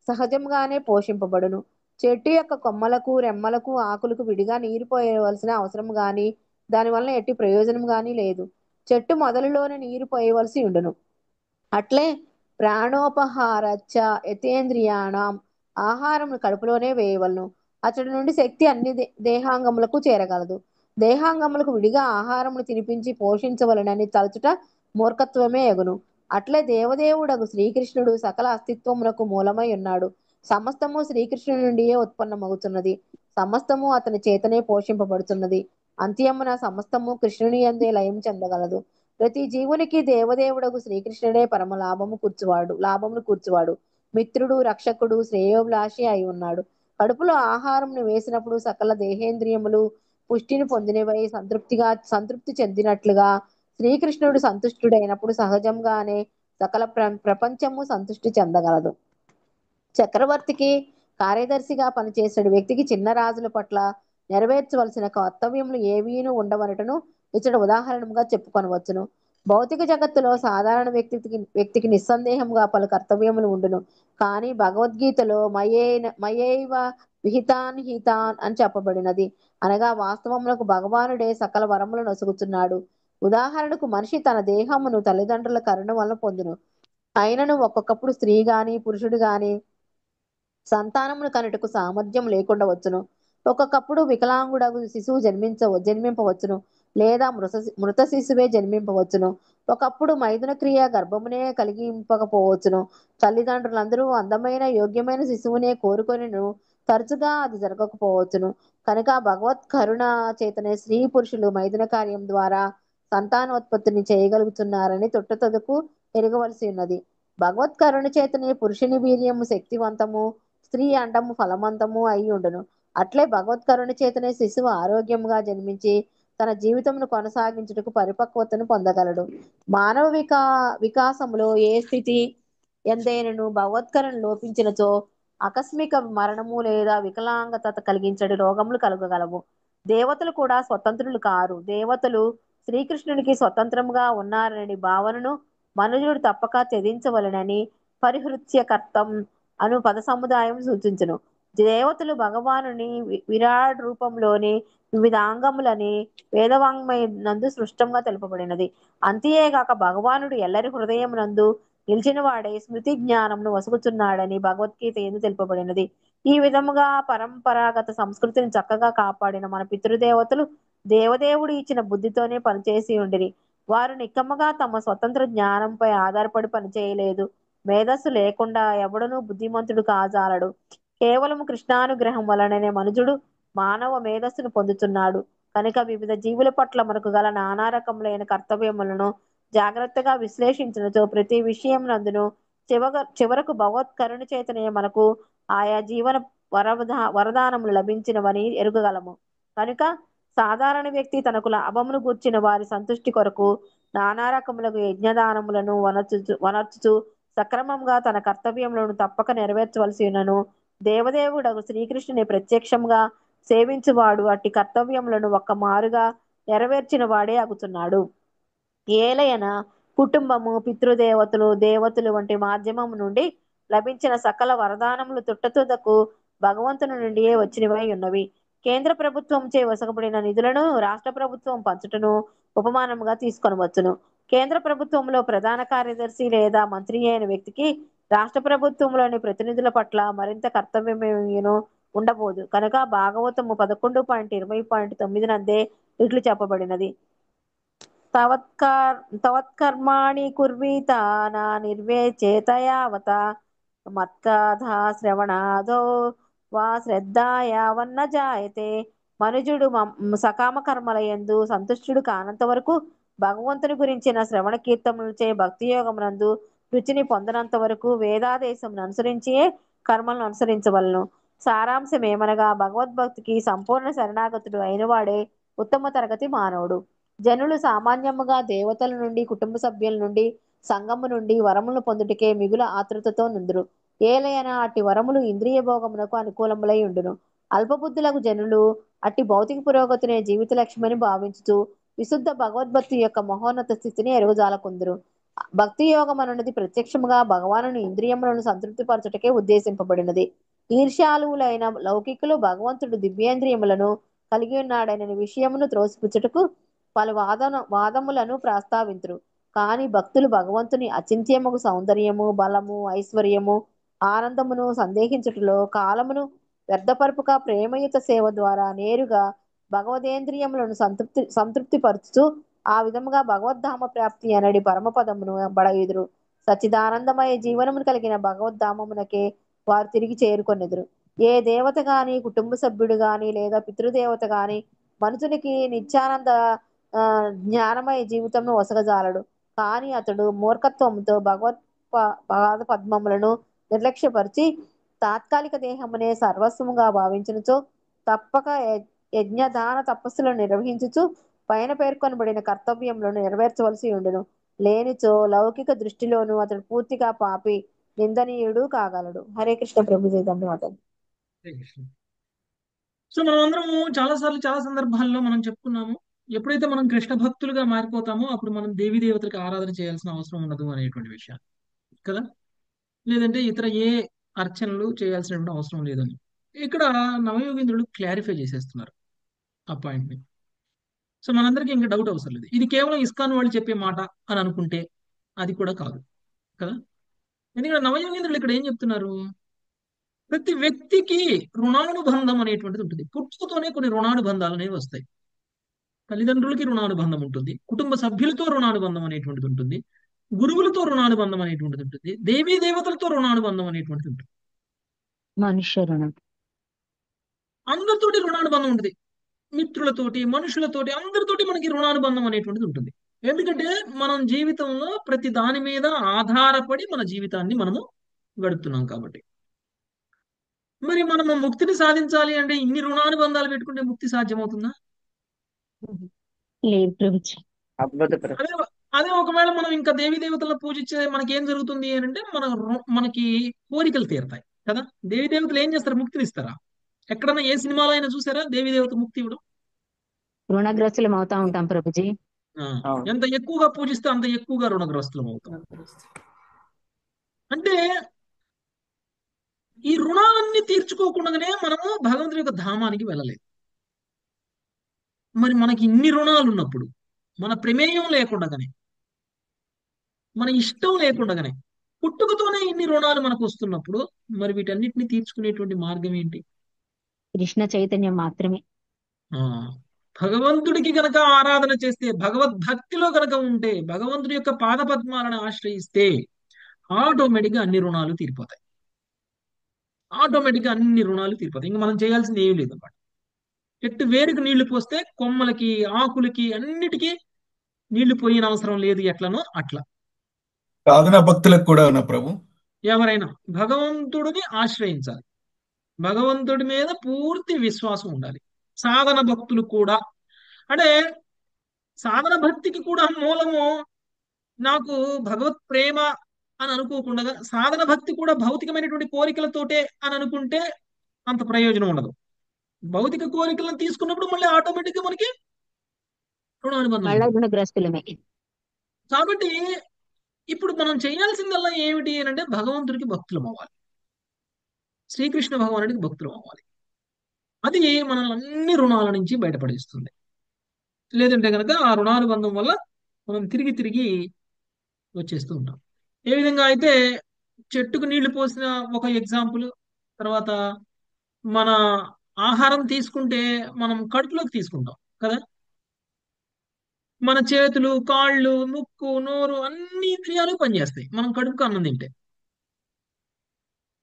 సహజంగానే పోషింపబడును. చెట్టు యొక్క కొమ్మలకు, రెమ్మలకు, ఆకులకు విడిగా నీరు పోయవలసిన అవసరం గాని దానివల్ల ఎట్టి ప్రయోజనం గాని లేదు. చెట్టు మొదలులోనే నీరు పోయవలసి ఉండును. అట్లే ప్రాణోపహారచ్చ యతేంద్రియాణం ఆహారమును కడుపులోనే వేయవలను. అతడి నుండి శక్తి అన్ని దేహాంగములకు చేరగలదు. దేహాంగములకు విడిగా ఆహారమును తినిపించి పోషించవలనని తలచుట మూర్ఖత్వమే ఎగును. అట్లే దేవదేవుడగు శ్రీకృష్ణుడు సకల అస్తిత్వమునకు మూలమై ఉన్నాడు. సమస్తము శ్రీకృష్ణుడి నుండియే ఉత్పన్నమవుతున్నది. సమస్తము అతని చేతనే పోషింపబడుతున్నది. అంత్యమున సమస్తము కృష్ణుని యందే లయం చెందగలదు. ప్రతి జీవునికి దేవదేవుడగు శ్రీకృష్ణుడే పరమ లాభమును కూర్చువాడు. మిత్రుడు, రక్షకుడు, శ్రేయోభిలాషి అయి ఉన్నాడు. కడుపులో ఆహారంను వేసినప్పుడు సకల దేహేంద్రియములు పుష్టిని పొందినవై సంతృప్తి చెందినట్లుగా శ్రీకృష్ణుడు సంతుష్టుడైనప్పుడు సహజంగానే సకల ప్రపంచము సంతృష్టి చెందగలదు. చక్రవర్తికి కార్యదర్శిగా పనిచేసే వ్యక్తికి చిన్న రాజుల పట్ల నెరవేర్చవలసిన కర్తవ్యములు ఏవీనూ ఉండవనటను ఇచ్చట ఉదాహరణగా చెప్పుకొనవచ్చును. భౌతిక జగత్తులో సాధారణ వ్యక్తికి నిస్సందేహంగా పలు కర్తవ్యములు ఉండును. కానీ భగవద్గీతలో మయైవ విహితాన్ హితాన్ అని చెప్పబడినది. అనగా వాస్తవములకు భగవానుడే సకల వరములను నొసుగుతున్నాడు. ఉదాహరణకు మనిషి తన దేహమును తల్లిదండ్రుల కరుణ వలన పొందును. అయినను ఒక్కొక్కప్పుడు స్త్రీ గాని పురుషుడు గాని సంతానమును కనుటకు సామర్థ్యం లేకుండా వచ్చును. ఒక్కొక్కప్పుడు వికలాంగుడగు శిశువు జన్మింపవచ్చును. లేదా మృత శిశువే జన్మింపవచ్చును. ఒకప్పుడు మైథున క్రియ గర్భమునే కలిగింపకపోవచ్చును. తల్లిదండ్రులందరూ అందమైన యోగ్యమైన శిశువునే కోరుకొనిను తరచుగా అది జరగకపోవచ్చును. కనుక భగవత్ కరుణ చేతనే స్త్రీ పురుషులు మైథున కార్యం ద్వారా సంతానోత్పత్తిని చేయగలుగుతున్నారని తొట్టుతొదకు ఎరగవలసి ఉన్నది. భగవత్ కరుణ చేతనే పురుషుని వీర్యము శక్తివంతము, స్త్రీ అండము ఫలవంతము అయి ఉండును. అట్లే భగవత్ కరుణ చేతనే శిశువు ఆరోగ్యముగా జన్మించి తన జీవితమును కొనసాగించుటకు పరిపక్వతను పొందగలడు. మానవ వికాసములో ఏ స్థితి ఎందైనను భగవత్కరణ లోపించినచో ఆకస్మిక మరణము లేదా వికలాంగత కలిగించడి రోగములు కలుగగలవు. దేవతలు కూడా స్వతంత్రులు కారు. దేవతలు శ్రీకృష్ణునికి స్వతంత్రముగా ఉన్నారని భావనను మనుజుడు తప్పక త్యజించవలెనని పరిహృత్య కర్తం అను పద సముదాయం సూచించును. దేవతలు భగవానుని విరాట్ రూపంలోని వివిధ అంగములని వేదవాంగ్మయ నందు స్పష్టంగా తెలుపబడినది. అంతేగాక భగవానుడు ఎల్లరి హృదయం నందు నిలిచిన వాడే స్మృతి జ్ఞానంను వసుగుచున్నాడని భగవద్గీత ఎందు తెలుపబడినది. ఈ విధముగా పరంపరాగత సంస్కృతిని చక్కగా కాపాడిన మన పితృదేవతలు దేవదేవుడు ఇచ్చిన బుద్ధితోనే పనిచేసి ఉండిరి. వారు నిక్కముగా తమ స్వతంత్ర జ్ఞానంపై ఆధారపడి పనిచేయలేదు. మేధస్సు లేకుండా ఎవడునూ బుద్ధిమంతుడు కాజాలడు. కేవలం కృష్ణానుగ్రహం వలననే మనుజుడు మానవ మేధస్సును పొందుతున్నాడు. కనుక వివిధ జీవుల పట్ల మనకు గల నానా రకములైన కర్తవ్యములను జాగ్రత్తగా విశ్లేషించినచో ప్రతి విషయం నందును చివరకు భగవత్ కరుణ చేతనే మనకు ఆయా జీవన వరదానములు లభించినవని ఎరుగగలము. కనుక సాధారణ వ్యక్తి తనకు లాభమును గూర్చిన వారి సంతుష్టి కొరకు నానా రకములకు యజ్ఞదానములను వనర్చుచు సక్రమంగా తన కర్తవ్యములను తప్పక నెరవేర్చవలసినను దేవదేవుడగు శ్రీకృష్ణుని ప్రత్యక్షంగా సేవించువాడు అట్టి కర్తవ్యములను ఒక్క మారుగా నెరవేర్చిన వాడే అగుతున్నాడు. ఏలయన కుటుంబము, పితృదేవతలు, దేవతలు వంటి మాధ్యమం నుండి లభించిన సకల వరదానములు తుట్టతుదకు భగవంతుని నుండియే వచ్చినవై ఉన్నవి. కేంద్ర ప్రభుత్వంచే వసగబడిన నిధులను రాష్ట్ర ప్రభుత్వం పంచుటను ఉపమానముగా తీసుకొనవచ్చును. కేంద్ర ప్రభుత్వంలో ప్రధాన కార్యదర్శి లేదా మంత్రి అయిన వ్యక్తికి రాష్ట్ర ప్రభుత్వంలోని ప్రతినిధుల పట్ల మరింత కర్తవ్యమేను ఉండబోదు. కనుక భాగవతము 11.20.9 నందే ఇట్లు చెప్పబడినది. తవత్కర్మాణి కుర్వీత నా నిర్వేచేతయావత మత్కథా శ్రవణాదో వా శ్రద్ధాయావన్న జాయతే. మనుజుడు సకామ కర్మల యందు సంతుష్టుడు కానంత వరకు భగవంతుని గురించిన శ్రవణ కీర్తనలచే భక్తి యోగమునందు రుచిని పొందనంత వరకు వేదాదేశమును అనుసరించియే కర్మలను అనుసరించవలను. సారాంశమేమనగా భగవద్భక్తికి సంపూర్ణ శరణాగతుడు అయినవాడే ఉత్తమ తరగతి మానవుడు. జనులు సామాన్యముగా దేవతల నుండి, కుటుంబ సభ్యుల నుండి, సంఘము నుండి వరములను పొందుటకే మిగుల ఆతృతతో నుందురు. ఏలయన అట్టి వరములు ఇంద్రియ భోగమునకు అనుకూలములై ఉండును. అల్పబుద్ధులకు జనులు అట్టి భౌతిక పురోగతినే జీవిత లక్ష్యమని భావించుతూ విశుద్ధ భగవద్భక్తి యొక్క మహోన్నత స్థితిని ఎరుగజాలకుందురు. భక్తి యోగం అనున్నది ప్రత్యక్షముగా భగవానుని ఇంద్రియములను సంతృప్తిపరచుటకే ఉద్దేశింపబడినది. ఈర్ష్యాలువులైన లౌకికులు భగవంతుడు దివ్యేంద్రియములను కలిగి ఉన్నాడనే విషయమును త్రోసిపుచ్చుటకు పలు వాదములను ప్రస్తావింతురు. కాని భక్తులు భగవంతుని అచింత్యముగు సౌందర్యము, బలము, ఐశ్వర్యము, ఆనందమును సందేహించుటలో కాలమును వ్యర్థపరుపుక ప్రేమయుత సేవ ద్వారా నేరుగా భగవదేంద్రియములను సంతృప్తి పరుచుతూ ఆ విధముగా భగవద్ధామ ప్రాప్తి అనడి పరమపదమును బడయుదురు. సచ్చిదానందమయ జీవనమును కలిగిన భగవద్ధామమునకే వారు తిరిగి చేరుకొనెదురు. ఏ దేవత గాని, కుటుంబ సభ్యుడు గాని లేదా పితృదేవత గాని మనుషునికి నిత్యానంద జ్ఞానమయ జీవితంను ఒసగజాలడు. కాని అతడు మూర్ఖత్వముతో పాద పద్మములను నిర్లక్ష్యపరిచి తాత్కాలిక దేహమునే సర్వస్వముగా భావించినచో తప్పక యజ్ఞదాన తపస్సులను నిర్వహించుచు పైన పేర్కొనబడిన కర్తవ్యములను నెరవేర్చవలసి ఉండును. లేనిచో లౌకిక దృష్టిలోనూ అతడు పూర్తిగా పాపి, నిందనీయుడు కాగలడు. హరే కృష్ణ ప్రభుజీ ధన్యవాదాలు. సో మనం అందరము చాలా సార్లు చాలా సందర్భాల్లో మనం చెప్పుకున్నాము, ఎప్పుడైతే మనం కృష్ణ భక్తులుగా మారిపోతామో అప్పుడు మనం దేవీ దేవతలకు ఆరాధన చేయాల్సిన అవసరం ఉండదు అనేటువంటి విషయం కదా. లేదంటే ఇతర ఏ అర్చనలు చేయాల్సినటువంటి అవసరం లేదని ఇక్కడ నవయోగేంద్రులు క్లారిఫై చేసేస్తున్నారు ఆ పాయింట్ ని. సో మనందరికీ ఇంకా డౌట్ అవసరం లేదు, ఇది కేవలం ఇస్కాన్ వాళ్ళు చెప్పే మాట అని అనుకుంటే అది కూడా కాదు కదా. ఎందుకంటే నవయోగేంద్రులు ఇక్కడ ఏం చెప్తున్నారు, ప్రతి వ్యక్తికి రుణానుబంధం అనేటువంటిది ఉంటుంది. పుట్టుకతోనే కొన్ని రుణానుబంధాలు అనేవి వస్తాయి. తల్లిదండ్రులకి రుణానుబంధం ఉంటుంది, కుటుంబ సభ్యులతో రుణానుబంధం అనేటువంటిది ఉంటుంది, గురువులతో రుణానుబంధం అనేటువంటిది ఉంటుంది, దేవీ దేవతలతో రుణానుబంధం అనేటువంటిది ఉంటుంది, మనుష్య రుణం, అందరితోటి రుణానుబంధం ఉంటుంది, మిత్రులతోటి, మనుషులతోటి, అందరితోటి మనకి రుణానుబంధం అనేటువంటిది ఉంటుంది. ఎందుకంటే మనం జీవితంలో ప్రతి దాని మీద ఆధారపడి మన జీవితాన్ని మనము గడుపుతున్నాం కాబట్టి. మరి మనము ముక్తిని సాధించాలి అంటే ఇన్ని రుణానుబంధాలు పెట్టుకుంటే ముక్తి సాధ్యమవుతుందా? లేదు ప్రభుజీ. అదే అదే ఒకవేళ మనం ఇంకా దేవీ దేవతలను పూజించే మనకి ఏం జరుగుతుంది అని అంటే మనకి కోరికలు తీరతాయి కదా. దేవీ దేవతలు ఏం చేస్తారు, ముక్తిని ఇస్తారా? ఎక్కడన్నా ఏ సినిమాలో అయినా చూసారా దేవీ దేవత ముక్తి ఇవ్వడం? రుణగ్రస్తులం అవుతా ఉంటాం ప్రభుజీ. ఎంత ఎక్కువగా పూజిస్తే అంత ఎక్కువగా రుణగ్రస్తులం అవుతాం. అంటే ఈ రుణాలన్నీ తీర్చుకోకుండానే మనము భగవంతుడి యొక్క ధామానికి వెళ్ళలేదు. మరి మనకి ఇన్ని రుణాలు ఉన్నప్పుడు మన ప్రమేయం లేకుండానే, మన ఇష్టం లేకుండానే పుట్టుకతోనే ఇన్ని రుణాలు మనకు వస్తున్నప్పుడు మరి వీటన్నిటిని తీర్చుకునేటువంటి మార్గం ఏంటి? కృష్ణ చైతన్యం మాత్రమే. ఆ భగవంతుడికి గనక ఆరాధన చేస్తే, భగవద్భక్తిలో గనక ఉంటే, భగవంతుడి యొక్క పాదపద్మాలను ఆశ్రయిస్తే ఆటోమేటిక్ గా అన్ని రుణాలు తీరిపోతాయి. ఆటోమేటిక్ గా అన్ని రుణాలు తీరిపోతాయి. ఇంకా మనం చేయాల్సింది ఏమీ లేదు అన్నమాట. చెట్టు వేరుకు నీళ్లు పోస్తే కొమ్మలకి, ఆకులకి, అన్నిటికీ నీళ్లు పోయిన అవసరం లేదు. ఎట్లనో అట్లా సాధన భక్తులకు కూడా నా ప్రభు. ఎవరైనా భగవంతుడిని ఆశ్రయించాలి. భగవంతుడి మీద పూర్తి విశ్వాసం ఉండాలి. సాధన భక్తులు కూడా, అంటే సాధన భక్తికి కూడా మూలము నాకు భగవత్ ప్రేమ అని అనుకోకుండా, సాధన భక్తి కూడా భౌతికమైనటువంటి కోరికలతోటే అని అనుకుంటే అంత ప్రయోజనం ఉండదు. భౌతిక కోరికలను తీసుకున్నప్పుడు మళ్ళీ ఆటోమేటిక్ గా మనకి రుణానుబంధం మళ్ళా ఉంటుంది. రుణగ్రస్తులమే. కాబట్టి ఇప్పుడు మనం చేయాల్సిందల్లా ఏమిటి అని అంటే భగవంతుడికి భక్తులం అవ్వాలి, శ్రీకృష్ణ భగవానుడికి భక్తులం అవ్వాలి. అది మనల్ని అన్ని రుణాల నుంచి బయటపడేస్తుంది. లేదంటే కనుక ఆ రుణానుబంధం వల్ల మనం తిరిగి తిరిగి వచ్చేస్తూ ఉంటాం. ఏ విధంగా అయితే చెట్టుకు నీళ్లు పోసిన ఒక ఎగ్జాంపుల్, తర్వాత మన ఆహారం తీసుకుంటే మనం కడుపులోకి తీసుకుంటాం కదా. మన చేతులు, కాళ్ళు, ముక్కు, నోరు అన్ని ఇంద్రియాలు పనిచేస్తాయి మనం కడుపుకు అన్నం తింటే.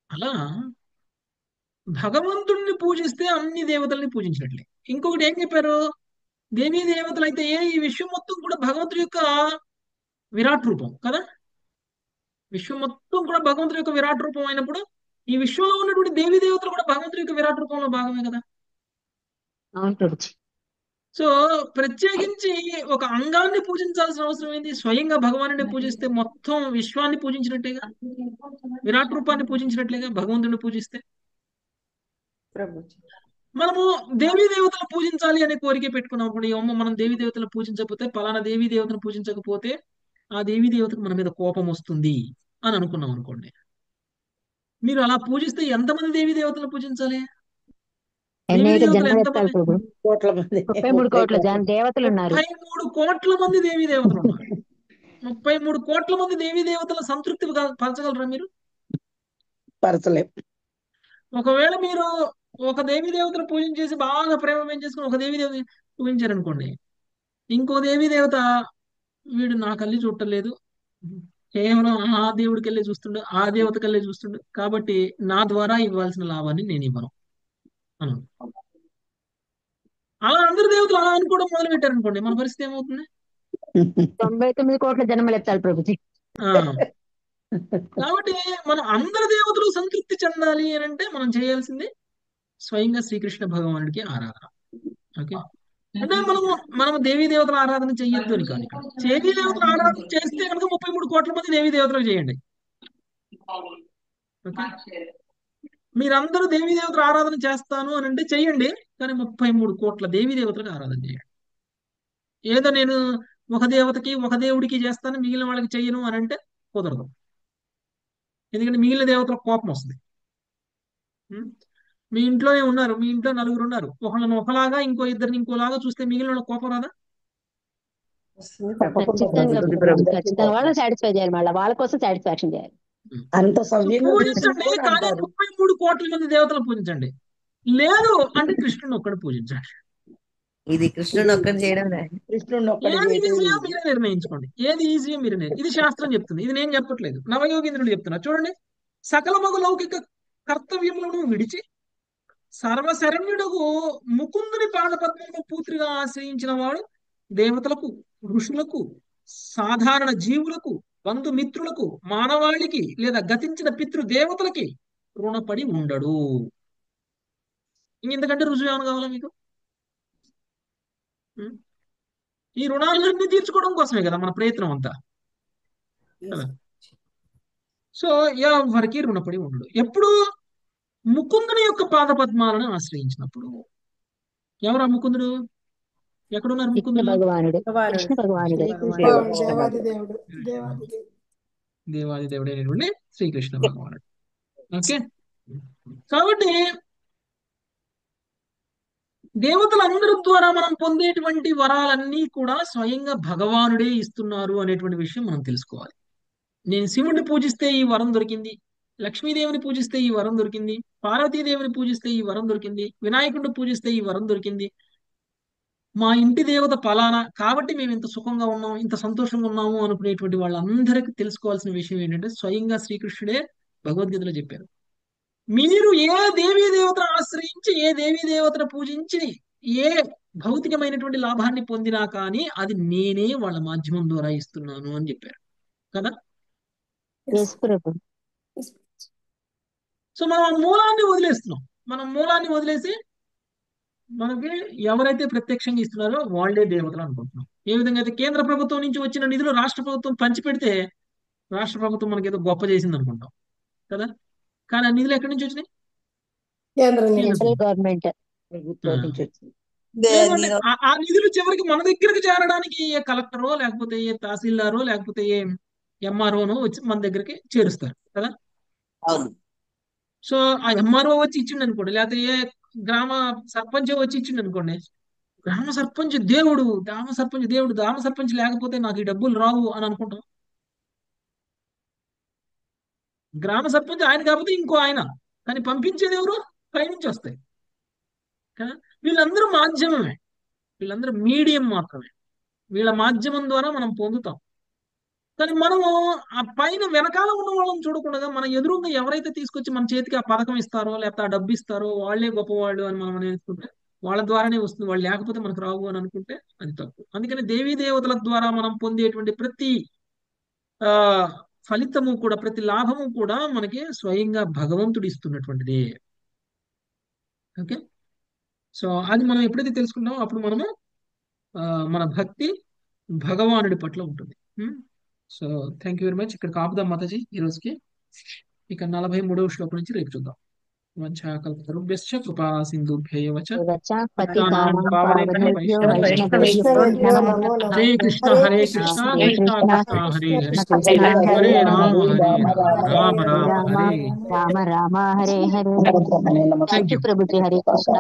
అలా భగవంతుడిని పూజిస్తే అన్ని దేవతల్ని పూజించినట్లే. ఇంకొకటి ఏం చెప్పారు? దేవీ దేవతలు అయితే ఈ విశ్వం మొత్తం కూడా భగవంతుడి యొక్క విరాట్ రూపం కదా. విశ్వం మొత్తం కూడా భగవంతుడి యొక్క విరాట్ రూపం అయినప్పుడు ఈ విశ్వంలో ఉన్నటువంటి దేవీ దేవతలు కూడా భగవంతుడి యొక్క విరాట్ రూపంలో భాగమే కదా. అవును ప్రభుజీ. సో ప్రత్యేకించి ఒక అంగాన్ని పూజించాల్సిన అవసరం ఏంది? స్వయంగా భగవానుడిని పూజిస్తే మొత్తం విశ్వాన్ని పూజించినట్టేగా, విరాట్ రూపాన్ని పూజించినట్లేగా భగవంతుడిని పూజిస్తే. ప్రభుజీ. మనము దేవీ దేవతలు పూజించాలి అనే కోరిక పెట్టుకున్నప్పుడు అమ్మ మనం దేవీ దేవతలు పూజించకపోతే, పలానా దేవీ దేవతను పూజించకపోతే ఆ దేవీ దేవతకు మన మీద కోపం వస్తుంది అని అనుకున్నాం అనుకోండి. మీరు అలా పూజిస్తే ఎంతమంది దేవీ దేవతలు పూజించాలి? దేవీ అనేక దేవతలు జన్మలు ఎత్తాలి ఎంతమంది? ప్రభు. కోట్ల మంది 33 కోట్ల దేవతలు ఉన్నారు. 33 కోట్ల మంది దేవీ దేవతలు ఉన్నారు. 33 కోట్ల మంది దేవీ దేవతల సంతృప్తి పరచగలరా మీరు? పరచలేం. ఒకవేళ మీరు ఒక దేవీ దేవతను పూజించేసి బాగా ప్రేమ పెంచేసుకుని ఒక దేవీ దేవత పూజించారనుకోండి, ఇంకో దేవీ దేవత వీడు నా కళ్ళి చూడలేదు, కేవలం ఆ దేవుడికి వెళ్ళి చూస్తుండు, ఆ దేవతకి వెళ్ళి చూస్తుండు, కాబట్టి నా ద్వారా ఇవ్వాల్సిన లాభాన్ని నేను ఇవ్వను అను. అలా అందరు దేవతలు అలా అనుకోవడం మొదలు పెట్టారనుకోండి, మన పరిస్థితి ఏమవుతుంది? 99 కోట్ల జన్మలు ఎత్తాలి ప్రభుజీ. ఆ కాబట్టి మనం అందరి దేవతలు సంతృప్తి చెందాలి అని అంటే మనం చేయాల్సింది స్వయంగా శ్రీకృష్ణ భగవానుడికి ఆరాధన. ఓకే, అంటే మనము దేవీ దేవతల ఆరాధన చెయ్యొద్దు అని కాదు. ఇక్కడ దేవీ దేవతల ఆరాధన చేస్తే కనుక 33 కోట్ల మంది దేవీ దేవతలకు చేయండి. ఓకే, మీరందరూ దేవీ దేవతల ఆరాధన చేస్తాను అని అంటే చెయ్యండి, కానీ 33 కోట్ల దేవీ దేవతలకు ఆరాధన చేయండి. ఏదో నేను ఒక దేవతకి ఒక దేవుడికి చేస్తాను మిగిలిన వాళ్ళకి చెయ్యను అని అంటే కుదరదు. ఎందుకంటే మిగిలిన దేవతలకు కోపం వస్తుంది. మీ ఇంట్లోనే ఉన్నారు, మీ ఇంట్లో నలుగురు ఉన్నారు, ఒకళ్ళని ఒకలాగా ఇంకో ఇద్దరిని ఇంకోలాగా చూస్తే మిగిలిన వాళ్ళకి కోపం రాదా? ఖచ్చితంగా వాళ్ళని సాటిస్ఫై చేయాలి, మళ్ళీ వాళ్ళ కోసం సాటిస్ఫాక్షన్ చేయాలి. అంత సవ్యంగా పూజించండి, కానీ 33 కోట్ల మంది దేవతలు పూజించండి. లేదు అంటే కృష్ణుని ఒక్కడు పూజించండి. ఇది కృష్ణుడు ఒక్కటి చేయడం కృష్ణుడిని ఒక్కడి ఏది చేయటం ఈజీయో ఇది. మీరే నిర్ణయించుకోండి. ఏది ఈజీయో మీరే ఇది శాస్త్రం చెప్తుంది, ఇది నేను చెప్పట్లేదు, నవయోగేంద్రుడు చెప్తున్నా. చూడండి, సకల మగు లౌకిక కర్తవ్యములను విడిచి సర్వశరణ్యుడకు ముకుందుని పాదపద్మము పూర్తిగా ఆశ్రయించిన వాడు దేవతలకు, ఋషులకు, సాధారణ జీవులకు, బంధుమిత్రులకు, మానవాళికి లేదా గతించిన పితృదేవతలకి రుణపడి ఉండడు. ఇంకెందుకంటే రుజువు ఏమైనా కావాలా మీకు? ఈ రుణాలన్నీ తీర్చుకోవడం కోసమే కదా మన ప్రయత్నం అంతా కదా. సో ఎవరికి రుణపడి ఉండడు. ఎప్పుడు? ముకుందుని యొక్క పాదపద్మాలను ఆశ్రయించినప్పుడు. ఎవరు ఆ ముకుందుడు? ఎక్కడున్నారు కృష్ణ ముకుందులు? భగవానుడు. కృష్ణ భగవానుడు. దేవాది దేవుడు, దేవాది దేవుడు. దేవాది దేవుడైనటువంటి శ్రీకృష్ణ భగవానుడు. ఓకే, కాబట్టి దేవతలందరి ద్వారా మనం పొందేటువంటి వరాలన్నీ కూడా స్వయంగా భగవానుడే ఇస్తున్నారు అనేటువంటి విషయం మనం తెలుసుకోవాలి. నేను శివుణ్ణి పూజిస్తే ఈ వరం దొరికింది, లక్ష్మీదేవిని పూజిస్తే ఈ వరం దొరికింది, పార్వతీదేవిని పూజిస్తే ఈ వరం దొరికింది, వినాయకుడిని పూజిస్తే ఈ వరం దొరికింది, మా ఇంటి దేవత ఫలానా కాబట్టి మేము ఇంత సుఖంగా ఉన్నాం, ఇంత సంతోషంగా ఉన్నాము అనుకునేటువంటి వాళ్ళందరికీ తెలుసుకోవాల్సిన విషయం ఏంటంటే స్వయంగా శ్రీకృష్ణుడే భగవద్గీతలో చెప్పారు. మీరు ఏ దేవీ దేవతను ఆశ్రయించి ఏ దేవీ దేవతను పూజించి ఏ భౌతికమైనటువంటి లాభాన్ని పొందినా కానీ అది నేనే వాళ్ళ మాధ్యమం ద్వారా ఇస్తున్నాను అని చెప్పారు కదా. ఎస్ ప్రభు. సో మనం ఆ మూలాన్ని వదిలేస్తున్నాం. మనం మూలాన్ని వదిలేసి మనకి ఎవరైతే ప్రత్యక్షంగా ఇస్తున్నారో వాళ్ళే దేవతలు అనుకుంటున్నాం. ఏ విధంగా అయితే కేంద్ర ప్రభుత్వం నుంచి వచ్చిన నిధులు రాష్ట్ర ప్రభుత్వం పంచిపెడితే రాష్ట్ర ప్రభుత్వం మనకి ఏదో గొప్ప చేసింది అనుకుంటాం కదా. కానీ ఆ నిధులు ఎక్కడి నుంచి వచ్చినాయి? కేంద్రం నుంచి. కేంద్ర సెంట్రల్ గవర్నమెంట్. ప్రభుత్వం ఆ. నుంచి వచ్చింది. లేదు అంటే ఆ నిధులు చివరికి మన దగ్గరికి చేరడానికి ఏ కలెక్టరో లేకపోతే ఏ తహసీల్దారో లేకపోతే ఏ ఎంఆర్ఓనో వచ్చి మన దగ్గరికి చేరుస్తారు కదా. అవును. సో ఆ ఎంఆర్ఓ వచ్చి ఇచ్చిండు అనుకోండి, లేకపోతే ఏ గ్రామ సర్పంచ్ వచ్చి ఇచ్చిండు అనుకోండి, గ్రామ సర్పంచ్ దేవుడు, గ్రామ సర్పంచ్ లేకపోతే నాకు ఈ డబ్బులు రావు అని అనుకుంటాం. గ్రామ సర్పంచ్ ఆయన కాకపోతే ఇంకో ఆయన, కానీ పంపించేది ఎవరు? పైనుంచి వస్తాయి కదా. వీళ్ళందరూ మాధ్యమమే, వీళ్ళందరూ మీడియం మాత్రమే. వీళ్ళ మాధ్యమం ద్వారా మనం పొందుతాం. కానీ మనము ఆ పైన వెనకాల ఉన్న వాళ్ళని చూడకుండా మన ఎదురుగా ఎవరైతే తీసుకొచ్చి మన చేతికి ఆ పథకం ఇస్తారో లేకపోతే ఆ డబ్బు ఇస్తారో వాళ్ళే గొప్పవాళ్ళు అని మనం అనుకుంటే వాళ్ళ ద్వారానే వస్తుంది, వాళ్ళు లేకపోతే మనకు రావు అని అనుకుంటే అది తప్పు. అందుకని దేవీ దేవతల ద్వారా మనం పొందేటువంటి ప్రతి ఆ ఫలితము కూడా, ప్రతి లాభము కూడా మనకి స్వయంగా భగవంతుడు ఇస్తున్నటువంటిది. ఓకే. సో అది మనం ఎప్పుడైతే తెలుసుకుంటామో అప్పుడు మనము మన భక్తి భగవానుడి పట్ల ఉంటుంది. So thank you very much. ఇక్కడ ఆపుదాం మాతాజీ ఈ రోజుకి. ఇక 43వ శ్లోకం నుంచి రేపు చూద్దాం. వంచాకల్పతరుభ్యశ్చ కృపా సింధుభ్యైవ చ పతితానాం పావనేభ్యో వైష్ణవేభ్యో నమో నమః. హరే కృష్ణ హరే కృష్ణ కృష్ణ కృష్ణ హరే హరే హరే రామ రామ రామ రామ హరే రామ రామ హరే హరే. Thank you Prabhuji. హరే కృష్ణ.